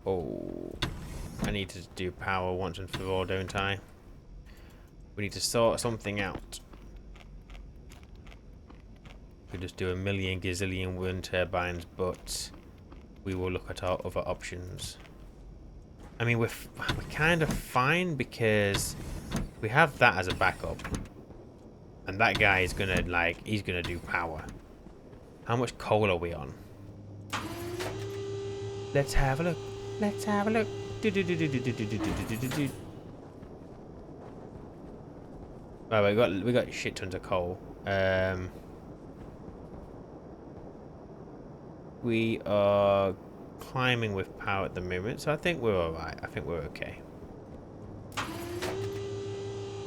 Speaker 1: Oh, I need to do power once and for all, don't I? We need to sort something out. We just do a million gazillion wind turbines, but we will look at our other options. I mean, we're kind of fine because we have that as a backup, and that guy is gonna he's gonna do power. How much coal are we on? Let's have a look. Let's have a look. Right, we got shit tons of coal. We are climbing with power at the moment, so I think we're alright. I think we're okay.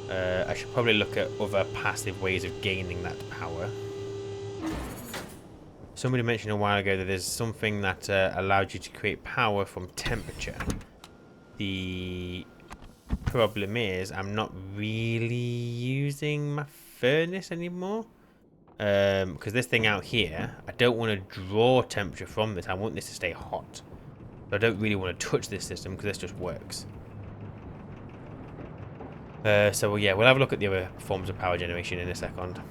Speaker 1: I should probably look at other passive ways of gaining that power. Somebody mentioned a while ago that there's something that allowed you to create power from temperature. The problem is I'm not really using my furnace anymore. Because this thing out here, I don't want to draw temperature from this. I want this to stay hot. So I don't really want to touch this system because this just works. So yeah, we'll have a look at the other forms of power generation in a second.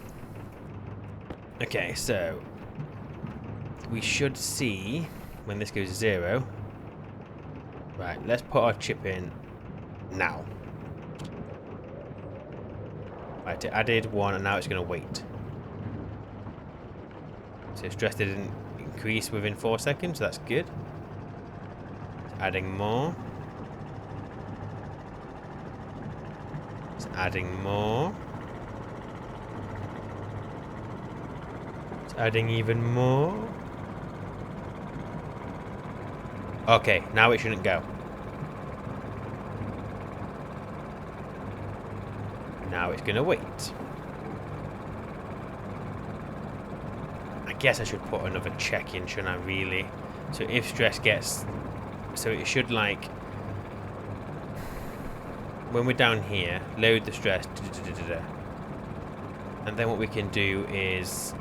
Speaker 1: Okay, so we should see when this goes 0. Right, let's put our chip in now. Right, it added 1 and now it's going to wait. So stress didn't increase within 4 seconds, so that's good. It's adding more. It's adding more. It's adding even more. Okay, now it shouldn't go. Now it's going to wait. I guess I should put another check in, shouldn't I, really? So if stress gets... So it should, like... When we're down here, load the stress. And then what we can do is...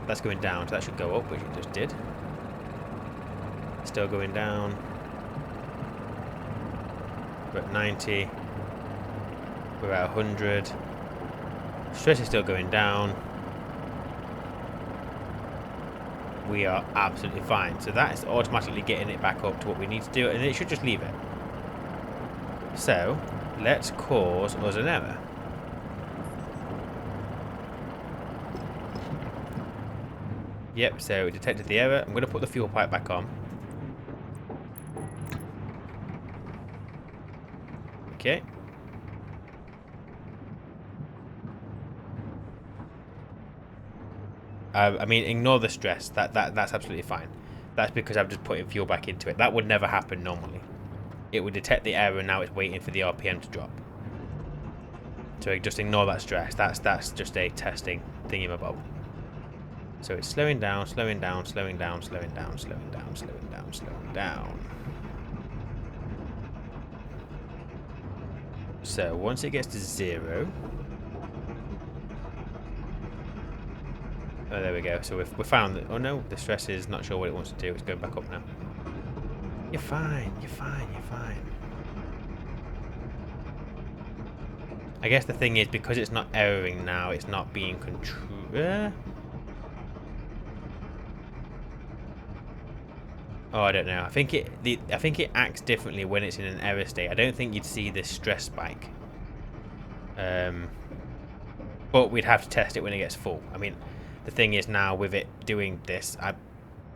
Speaker 1: That's going down, so that should go up, which it just did. Still going down. We're at 90. We're at 100. Stress is still going down. We are absolutely fine. So that is automatically getting it back up to what we need to do, and it should just leave it. So, let's cause us an error. Yep, so it detected the error. I'm going to put the fuel pipe back on. Okay. I mean, ignore the stress. That's absolutely fine. That's because I've just put fuel back into it. That would never happen normally. It would detect the error and now it's waiting for the RPM to drop. So just ignore that stress. That's just a testing thingamabob. So it's slowing down, slowing down, slowing down, slowing down, slowing down, slowing down, slowing down. So once it gets to 0... Oh, there we go. So we found that... Oh no, the stress is not sure what it wants to do. It's going back up now. You're fine, you're fine, you're fine. I guess the thing is, because it's not erroring now, it's not being controlled. Oh, I don't know. I think it acts differently when it's in an error state. I don't think you'd see this stress spike. But we'd have to test it when it gets full. I mean, the thing is now with it doing this, I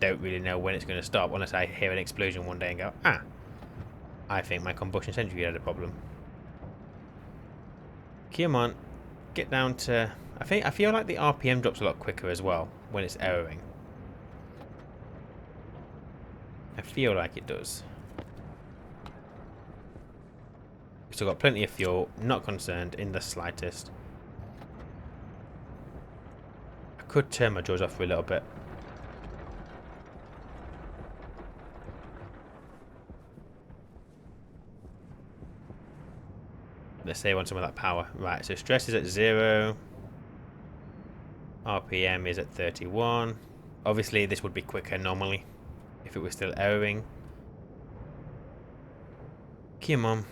Speaker 1: don't really know when it's going to stop unless I hear an explosion one day and go, ah, I think my combustion centrifuge had a problem. Come on, get down to... I feel like the RPM drops a lot quicker as well when it's erroring. I feel like it does. We've still got plenty of fuel, not concerned in the slightest. I could turn my jaws off for a little bit. Let's save on some of that power. Right, so stress is at 0. RPM is at 31. Obviously, this would be quicker normally if it was still erroring. Come on.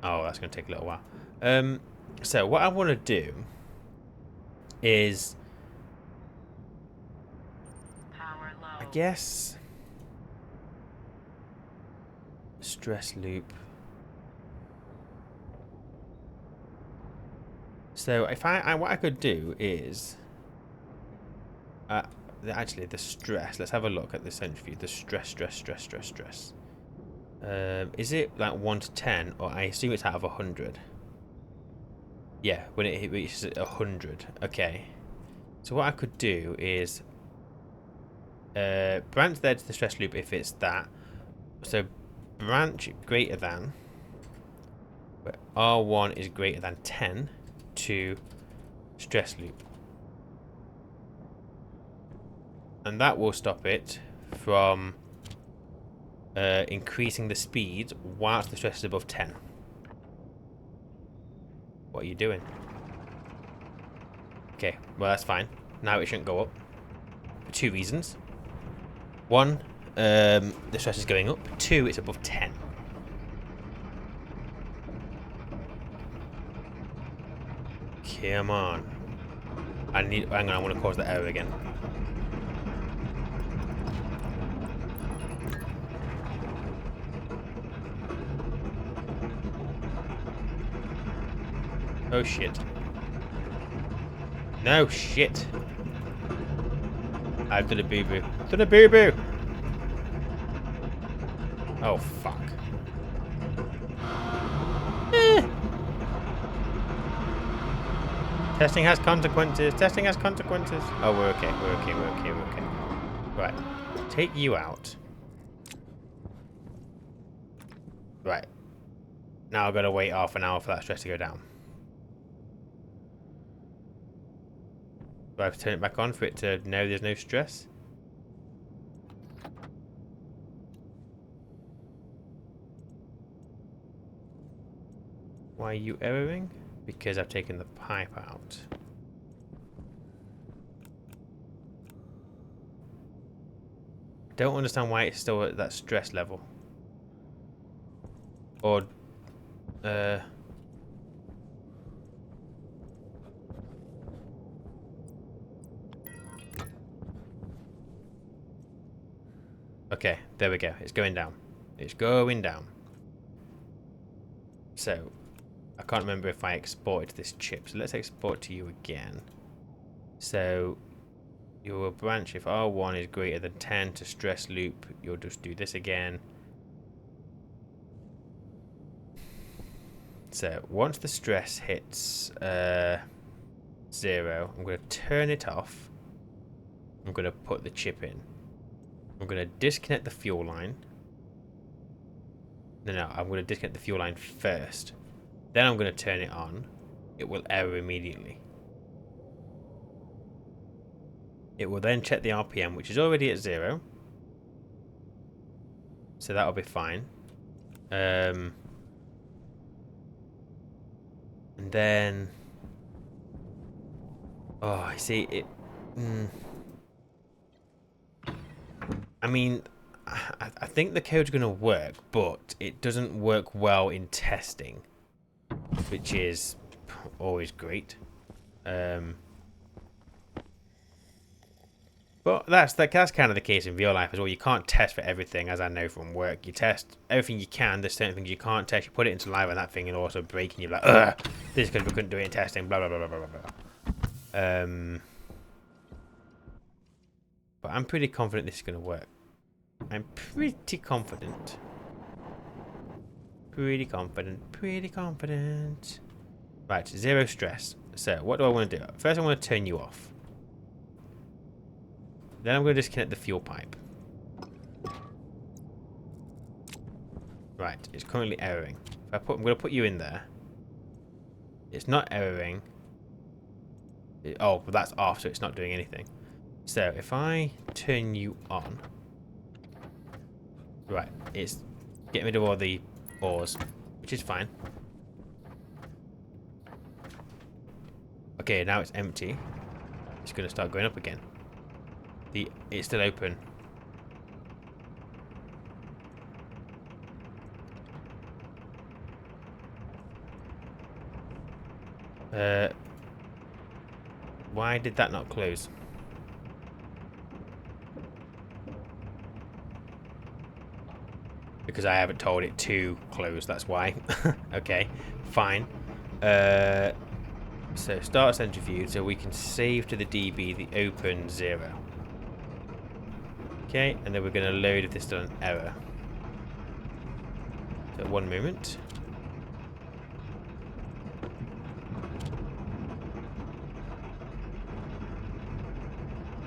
Speaker 1: Oh, that's going to take a little while. So what I want to do is, I guess, stress loop. So if what I could do is, actually the stress. Let's have a look at the centrifuge. The stress. Is it like 1 to 10, or I assume it's out of 100? Yeah, when it reaches 100. Okay. So what I could do is branch there to the stress loop if it's that. So branch greater than, where R1 is greater than 10 to stress loop. And that will stop it from increasing the speed whilst the stress is above 10. What are you doing? Okay, well that's fine. Now it shouldn't go up. For 2 reasons. 1, the stress is going up. 2, it's above 10. Come on. Hang on, I want to cause the error again. Oh shit. No shit. I've done a boo-boo. Done a boo-boo! Oh fuck. Testing has consequences. Testing has consequences. Oh, we're okay. We're okay. We're okay. We're okay. Right. Take you out. Right. Now I've got to wait half an hour for that stress to go down. Do I have to turn it back on for it to know there's no stress? Why are you erroring? Because I've taken the pipe out. Don't understand why it's still at that stress level. Or, okay, there we go. It's going down. It's going down. So, I can't remember if I exported this chip. So let's export to you again. So, your branch, if R1 is greater than 10 to stress loop, you'll just do this again. So, once the stress hits 0, I'm going to turn it off. I'm going to put the chip in. I'm going to disconnect the fuel line. No, I'm going to disconnect the fuel line first. Then I'm going to turn it on. It will error immediately. It will then check the RPM, which is already at 0. So that'll be fine. And then... Oh, I see it... I mean, I think the code's going to work, but it doesn't work well in testing, which is always great. But that's kind of the case in real life as well. You can't test for everything, as I know from work. You test everything you can. There's certain things you can't test. You put it into live and that thing will also break, and you're like, ugh, this is because we couldn't do it in testing, blah, blah, blah, blah, blah, blah. But I'm pretty confident this is going to work. I'm pretty confident. Pretty confident. Right, 0 stress. So, what do I want to do? First, I want to turn you off. Then I'm going to disconnect the fuel pipe. Right, it's currently erroring. I'm going to put you in there. It's not erroring. Oh, but that's off, so it's not doing anything. So, if I turn you on... Right, it's getting rid of all the ores, which is fine. Okay, now it's empty. It's going to start going up again. It's still open. Why did that not close? Because I haven't told it to close, that's why. Okay, fine. So start centrifuge so we can save to the DB the open 0. Okay, and then we're going to load if there's still an error. So 1 moment.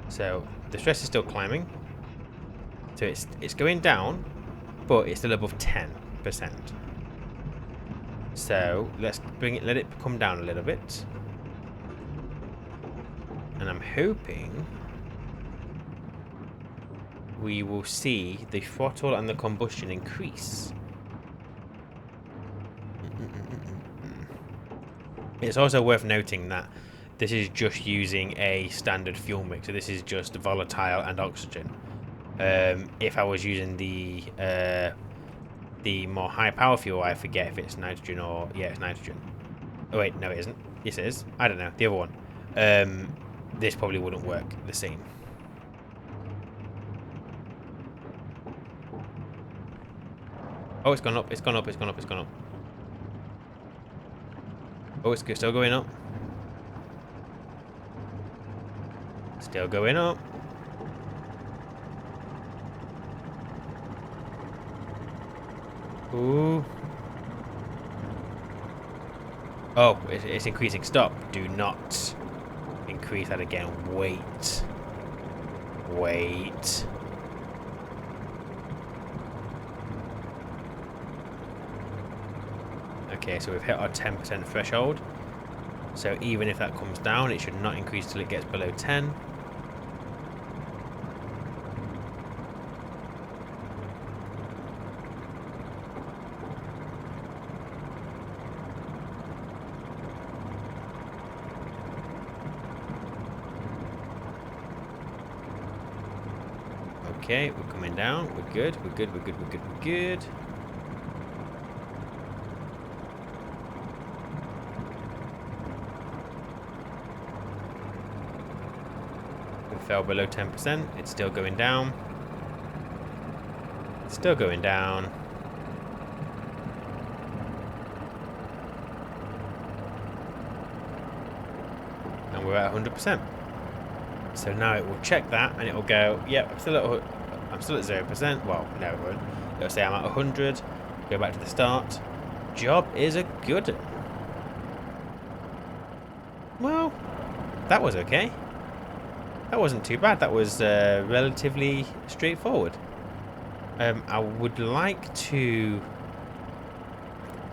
Speaker 1: So the stress is still climbing. So it's going down, but it's still above 10%. So let's let it come down a little bit. And I'm hoping we will see the throttle and the combustion increase. It's also worth noting that this is just using a standard fuel mix, so this is just volatile and oxygen. If I was using the more high power fuel, I forget if it's nitrogen or yeah, it's nitrogen. Oh wait, no, it isn't. Yes, it is. I don't know. The other one. This probably wouldn't work the same. Oh, it's gone up. It's gone up. It's gone up. It's gone up. Oh, it's still going up. Still going up. Ooh. Oh, it's increasing. Stop. Do not increase that again. Wait. Wait. Okay, so we've hit our 10% threshold. So even if that comes down, it should not increase till it gets below 10. Okay, we're coming down. We're good. We're good. We're good. We're good. We're good. We fell below 10%. It's still going down. It's still going down. And we're at 100%. So now it will check that and it will go, yep, I'm still at 0%. Well, no, it won't. It'll say I'm at 100. Go back to the start. Job is a good one. Well, that was okay. That wasn't too bad. That was relatively straightforward. I would like to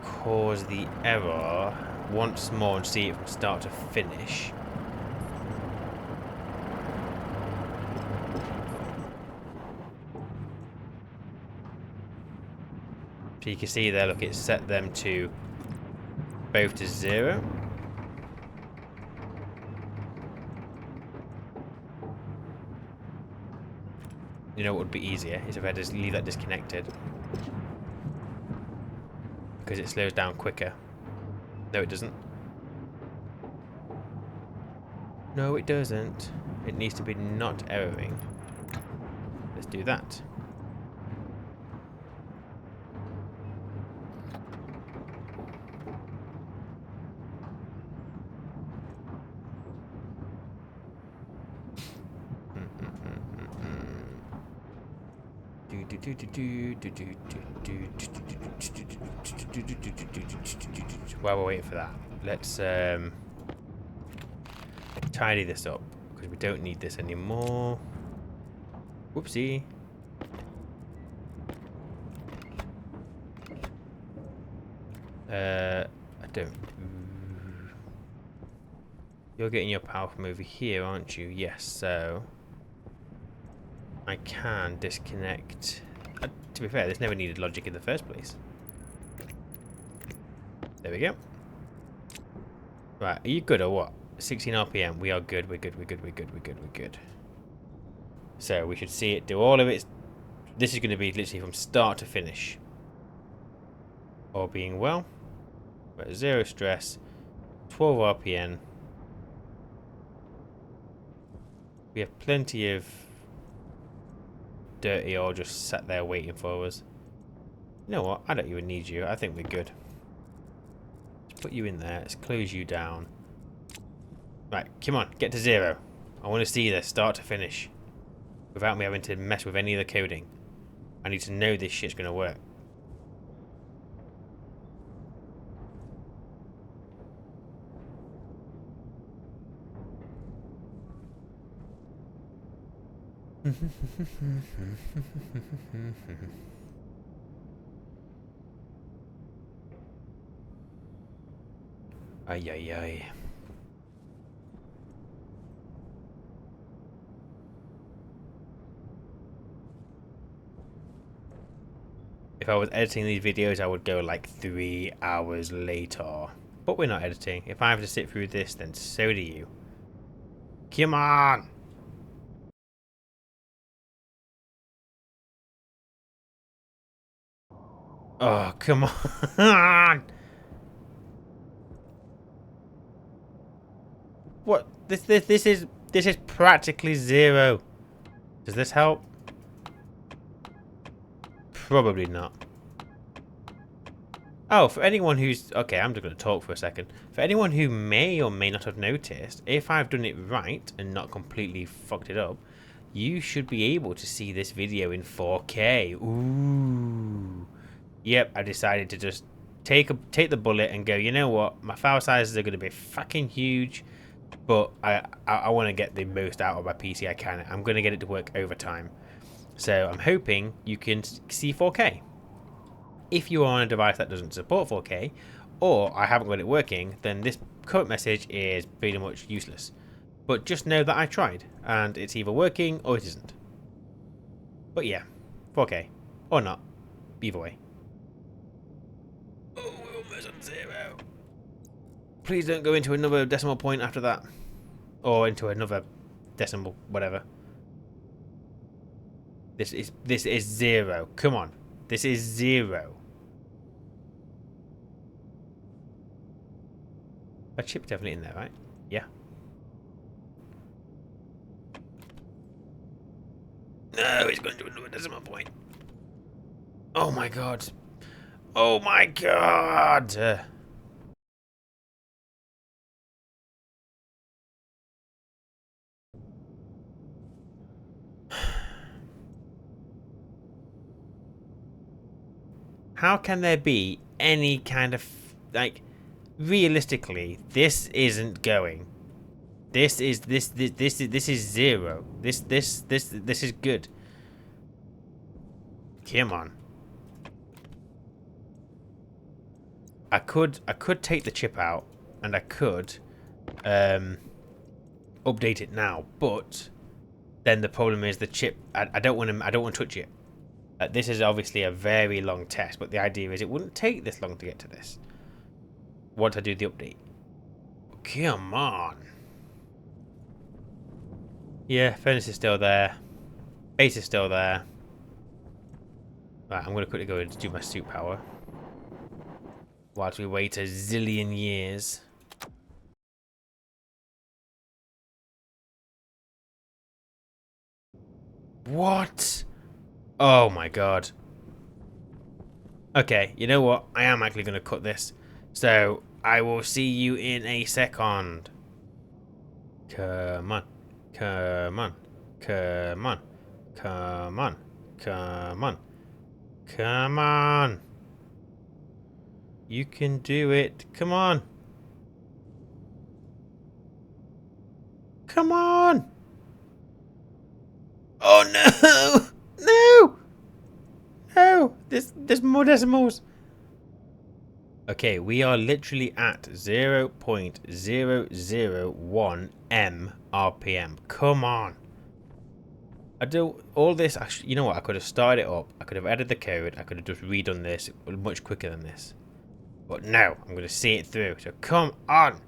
Speaker 1: cause the error once more and see it from start to finish. So you can see there, look, it's set them to both to 0. You know what would be easier is if I just leave that disconnected. Because it slows down quicker. No, it doesn't. No, it doesn't. It needs to be not erroring. Let's do that. While we're waiting for that, let's tidy this up because we don't need this anymore. Whoopsie. I don't. You're getting your power from over here, aren't you? Yes, so I can disconnect. To be fair, this never needed logic in the first place. There we go. Right, are you good or what? 16 RPM. We are good. We're good. We're good. We're good. We're good. We're good. So we should see it do all of its. This is going to be literally from start to finish. All being well. We're at 0 stress. 12 RPM. We have plenty of dirty oil just sat there waiting for us. You know what? I don't even need you. I think we're good. Let's put you in there. Let's close you down. Right, come on, get to 0. I want to see this start to finish without me having to mess with any of the coding. I need to know this shit's going to work. Ay, ay, ay. If I was editing these videos, I would go like 3 hours later. But we're not editing. If I have to sit through this, then so do you. Come on! Oh, come on! What? This is practically 0. Does this help? Probably not. Oh, for anyone who's... Okay, I'm just going to talk for a second. For anyone who may or may not have noticed, if I've done it right and not completely fucked it up, you should be able to see this video in 4K. Ooh. Yep, I decided to just take the bullet and go, you know what? My file sizes are going to be fucking huge, but I want to get the most out of my PC I can. I'm going to get it to work over time. So I'm hoping you can see 4K. If you are on a device that doesn't support 4K, or I haven't got it working, then this current message is pretty much useless. But just know that I tried, and it's either working or it isn't. But yeah, 4K. Or not. Either way. Oh, we're almost on 0. Please don't go into another decimal point after that. Or into another decimal, whatever. This is 0. Come on. This is 0. A chip definitely in there, right? Yeah. No, it's going to another decimal point. Oh my god. Oh my god. How can there be any kind of, like, realistically, this isn't going. This is 0. This is good. Come on. I could take the chip out and I could update it now, but then the problem is the chip. I don't want to touch it. This is obviously a very long test, but the idea is it wouldn't take this long to get to this once I do the update. Come on. Yeah, furnace is still there. Base is still there. Right, I'm going to quickly go and do my suit power. Whilst we wait a zillion years. What? Oh my god. Okay, you know what? I am actually going to cut this. So, I will see you in a second. Come on. Come on. Come on. Come on. Come on. Come on. You can do it. Come on. Come on. Oh no. No. No. There's more decimals. Okay, we are literally at 0.001 M RPM. Come on. I do all this. Actually, you know what? I could have started it up. I could have added the code. I could have just redone this much quicker than this. But no, I'm going to see it through. So come on.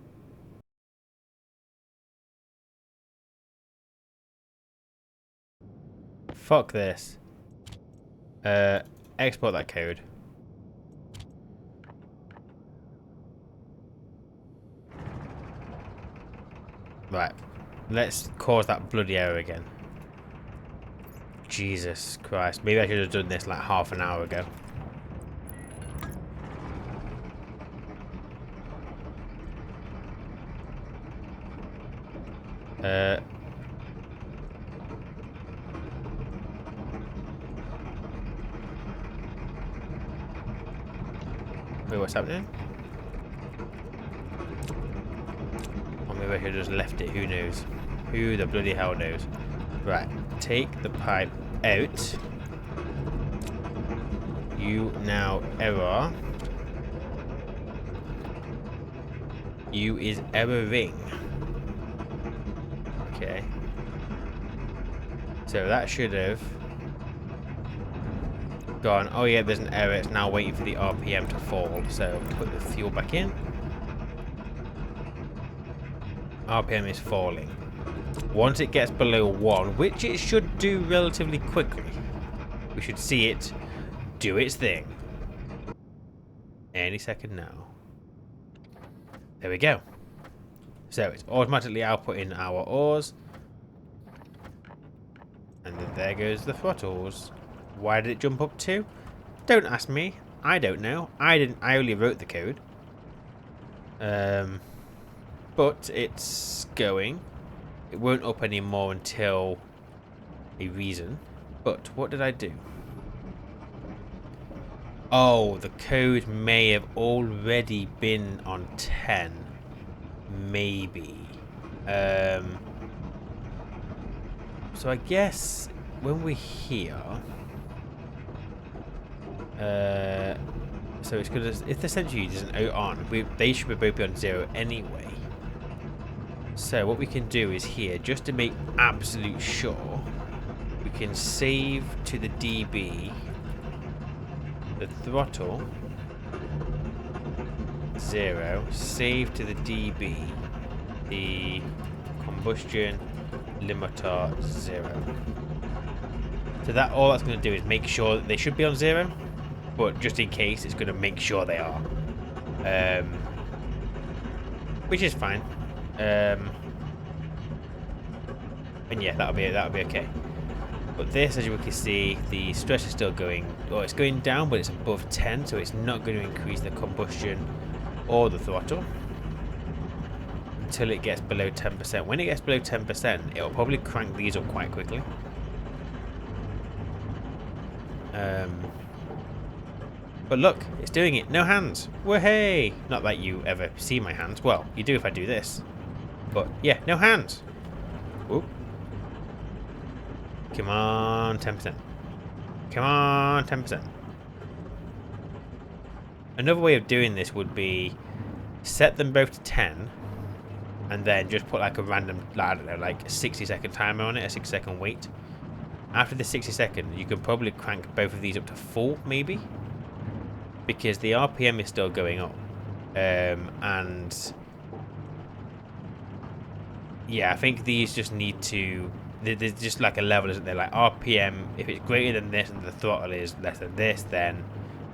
Speaker 1: Fuck this. Export that code. Right. Let's cause that bloody error again. Jesus Christ. Maybe I should have done this like half an hour ago. Uh, Wait, what's happening? Or maybe I should have just left it. Who knows? Who the bloody hell knows? Right. Take the pipe out. You now error. You is erroring. Okay. So that should have gone. Oh yeah, there's an error. It's now waiting for the RPM to fall. So put the fuel back in. RPM is falling. Once it gets below 1, which it should do relatively quickly, we should see it do its thing. Any second now. There we go. So it's automatically outputting our ores. And then there goes the throttles. Why did it jump up to? Don't ask me. I don't know. I only wrote the code. But it's going. It won't up anymore until a reason. But what did I do? Oh, the code may have already been on 10. Maybe. So I guess when we're here, so it's gonna, if the centrifuge isn't out on, they should both be on 0 anyway. So what we can do is here, just to make absolute sure, we can save to the dB the throttle 0, save to the dB the combustion limiter 0. So that all that's going to do is make sure that they should be on 0, but just in case, it's going to make sure they are, which is fine. And yeah, that'll be okay. But this, as you can see, the stress is still going. Well, it's going down, but it's above 10, so it's not going to increase the combustion or the throttle until it gets below 10%. When it gets below 10%, it'll probably crank these up quite quickly. But look, it's doing it. No hands. Whoa-hey! Not that you ever see my hands. Well, you do if I do this. But yeah, no hands. Whoop. Come on, 10%. Come on, 10%. Another way of doing this would be set them both to 10 and then just put like a random, I don't know, like a 60-second timer on it, a 6-second wait. After the 60 seconds, you could probably crank both of these up to full, maybe, because the RPM is still going up. And yeah, I think these just need to, there's just like a level, isn't there? Like RPM, if it's greater than this and the throttle is less than this, then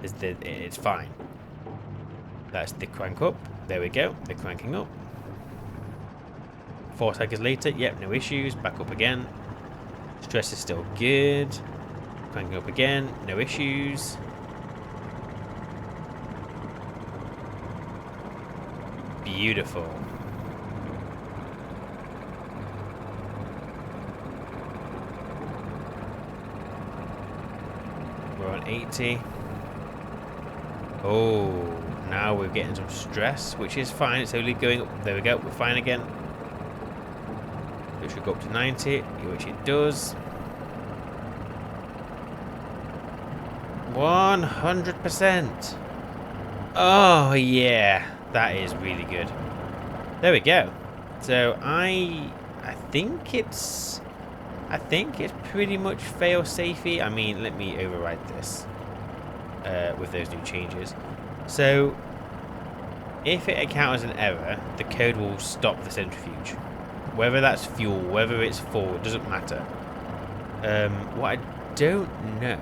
Speaker 1: it's fine. That's the crank up. There we go. They're cranking up. 4 seconds later, yep, no issues. Back up again. Stress is still good. Cranking up again, no issues. Beautiful. We're on 80. Oh, now we're getting some stress, which is fine. It's only going up. There we go. We're fine again. It should go up to 90, which it does. 100%. Oh yeah, that is really good. There we go. So I think it's pretty much fail-safey. I mean, let me override this with those new changes. So if it encounters an error, the code will stop the centrifuge. Whether that's fuel, whether it's full, it doesn't matter. What I don't know,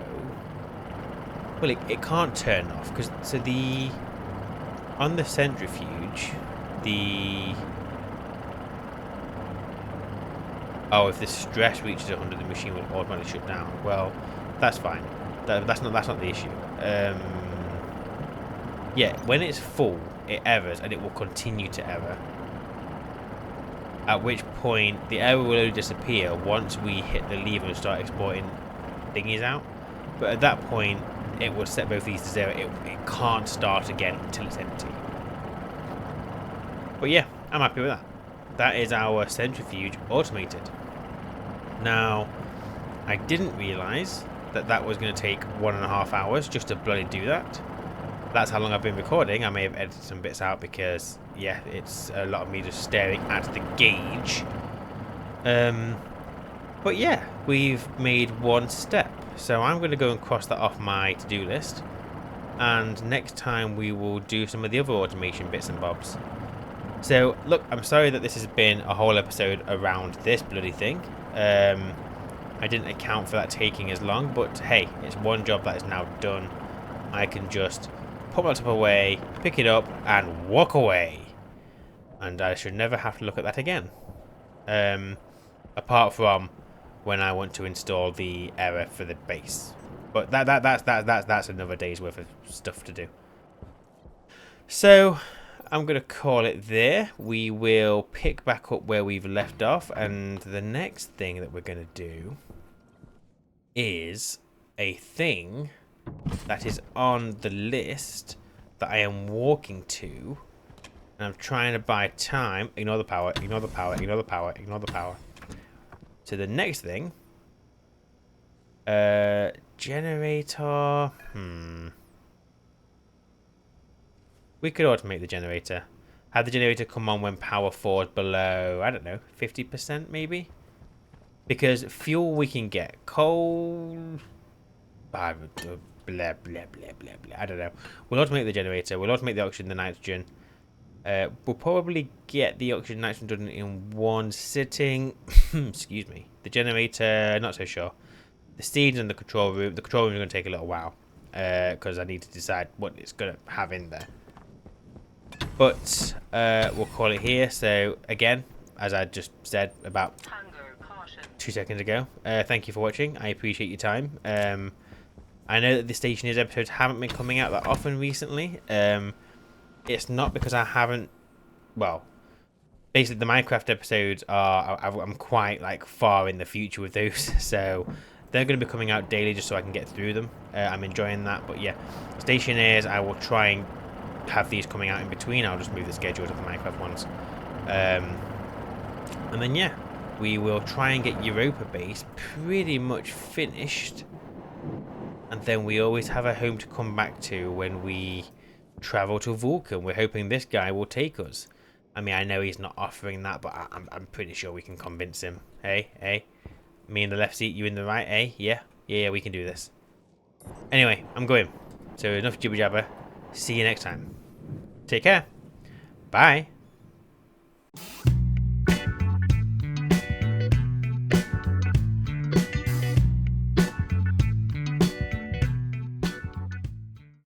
Speaker 1: well, it can't turn off because on the centrifuge, if the stress reaches 100, the machine will automatically shut down. Well, that's fine. That's not the issue. Yeah, when it's full, it errors and it will continue to error. At which point the error will only disappear once we hit the lever and start exporting thingies out. But at that point, it will set both these to 0. It can't start again until it's empty. But yeah, I'm happy with that. That is our centrifuge automated. Now, I didn't realise that that was going to take 1.5 hours just to bloody do that. That's how long I've been recording. I may have edited some bits out because, yeah, it's a lot of me just staring at the gauge. But yeah, we've made one step. So I'm going to go and cross that off my to-do list. And next time we will do some of the other automation bits and bobs. So, look, I'm sorry that this has been a whole episode around this bloody thing. I didn't account for that taking as long, but hey, it's one job that is now done. I can just put my laptop away, pick it up, and walk away. And I should never have to look at that again. Apart from when I want to install the error for the base. But that's another day's worth of stuff to do. So I'm going to call it there. We will pick back up where we've left off, and the next thing that we're going to do is a thing that is on the list that I am walking to, and I'm trying to buy time. Ignore the power, ignore the power, ignore the power, ignore the power. So the next thing, generator, we could automate the generator. Have the generator come on when power falls below, I don't know, 50% maybe? Because fuel we can get. Coal, blah, blah, blah, blah, blah. I don't know. We'll automate the generator. We'll automate the oxygen, the nitrogen. We'll probably get the oxygen nitrogen done in one sitting. Excuse me. The generator, not so sure. The seeds and the control room. The control room is going to take a little while. Because I need to decide what it's going to have in there. But we'll call it here. So again, as I just said about 2 seconds ago, thank you for watching. I appreciate your time. I know that the Stationeers episodes haven't been coming out that often recently. It's not because I haven't. Well, basically the Minecraft episodes are. I'm quite like far in the future with those, so they're going to be coming out daily just so I can get through them. I'm enjoying that, but yeah, Stationeers, I will try and have these coming out in between. I'll just move the schedule to the Minecraft ones, and then yeah, we will try and get Europa base pretty much finished, and then we always have a home to come back to when we travel to Vulcan. We're hoping this guy will take us. I mean, I know he's not offering that, but I'm pretty sure we can convince him. Hey, me in the left seat, you in the right, eh? Yeah, we can do this. Anyway, I'm going. So enough jibber jabber. See you next time. Take care. Bye.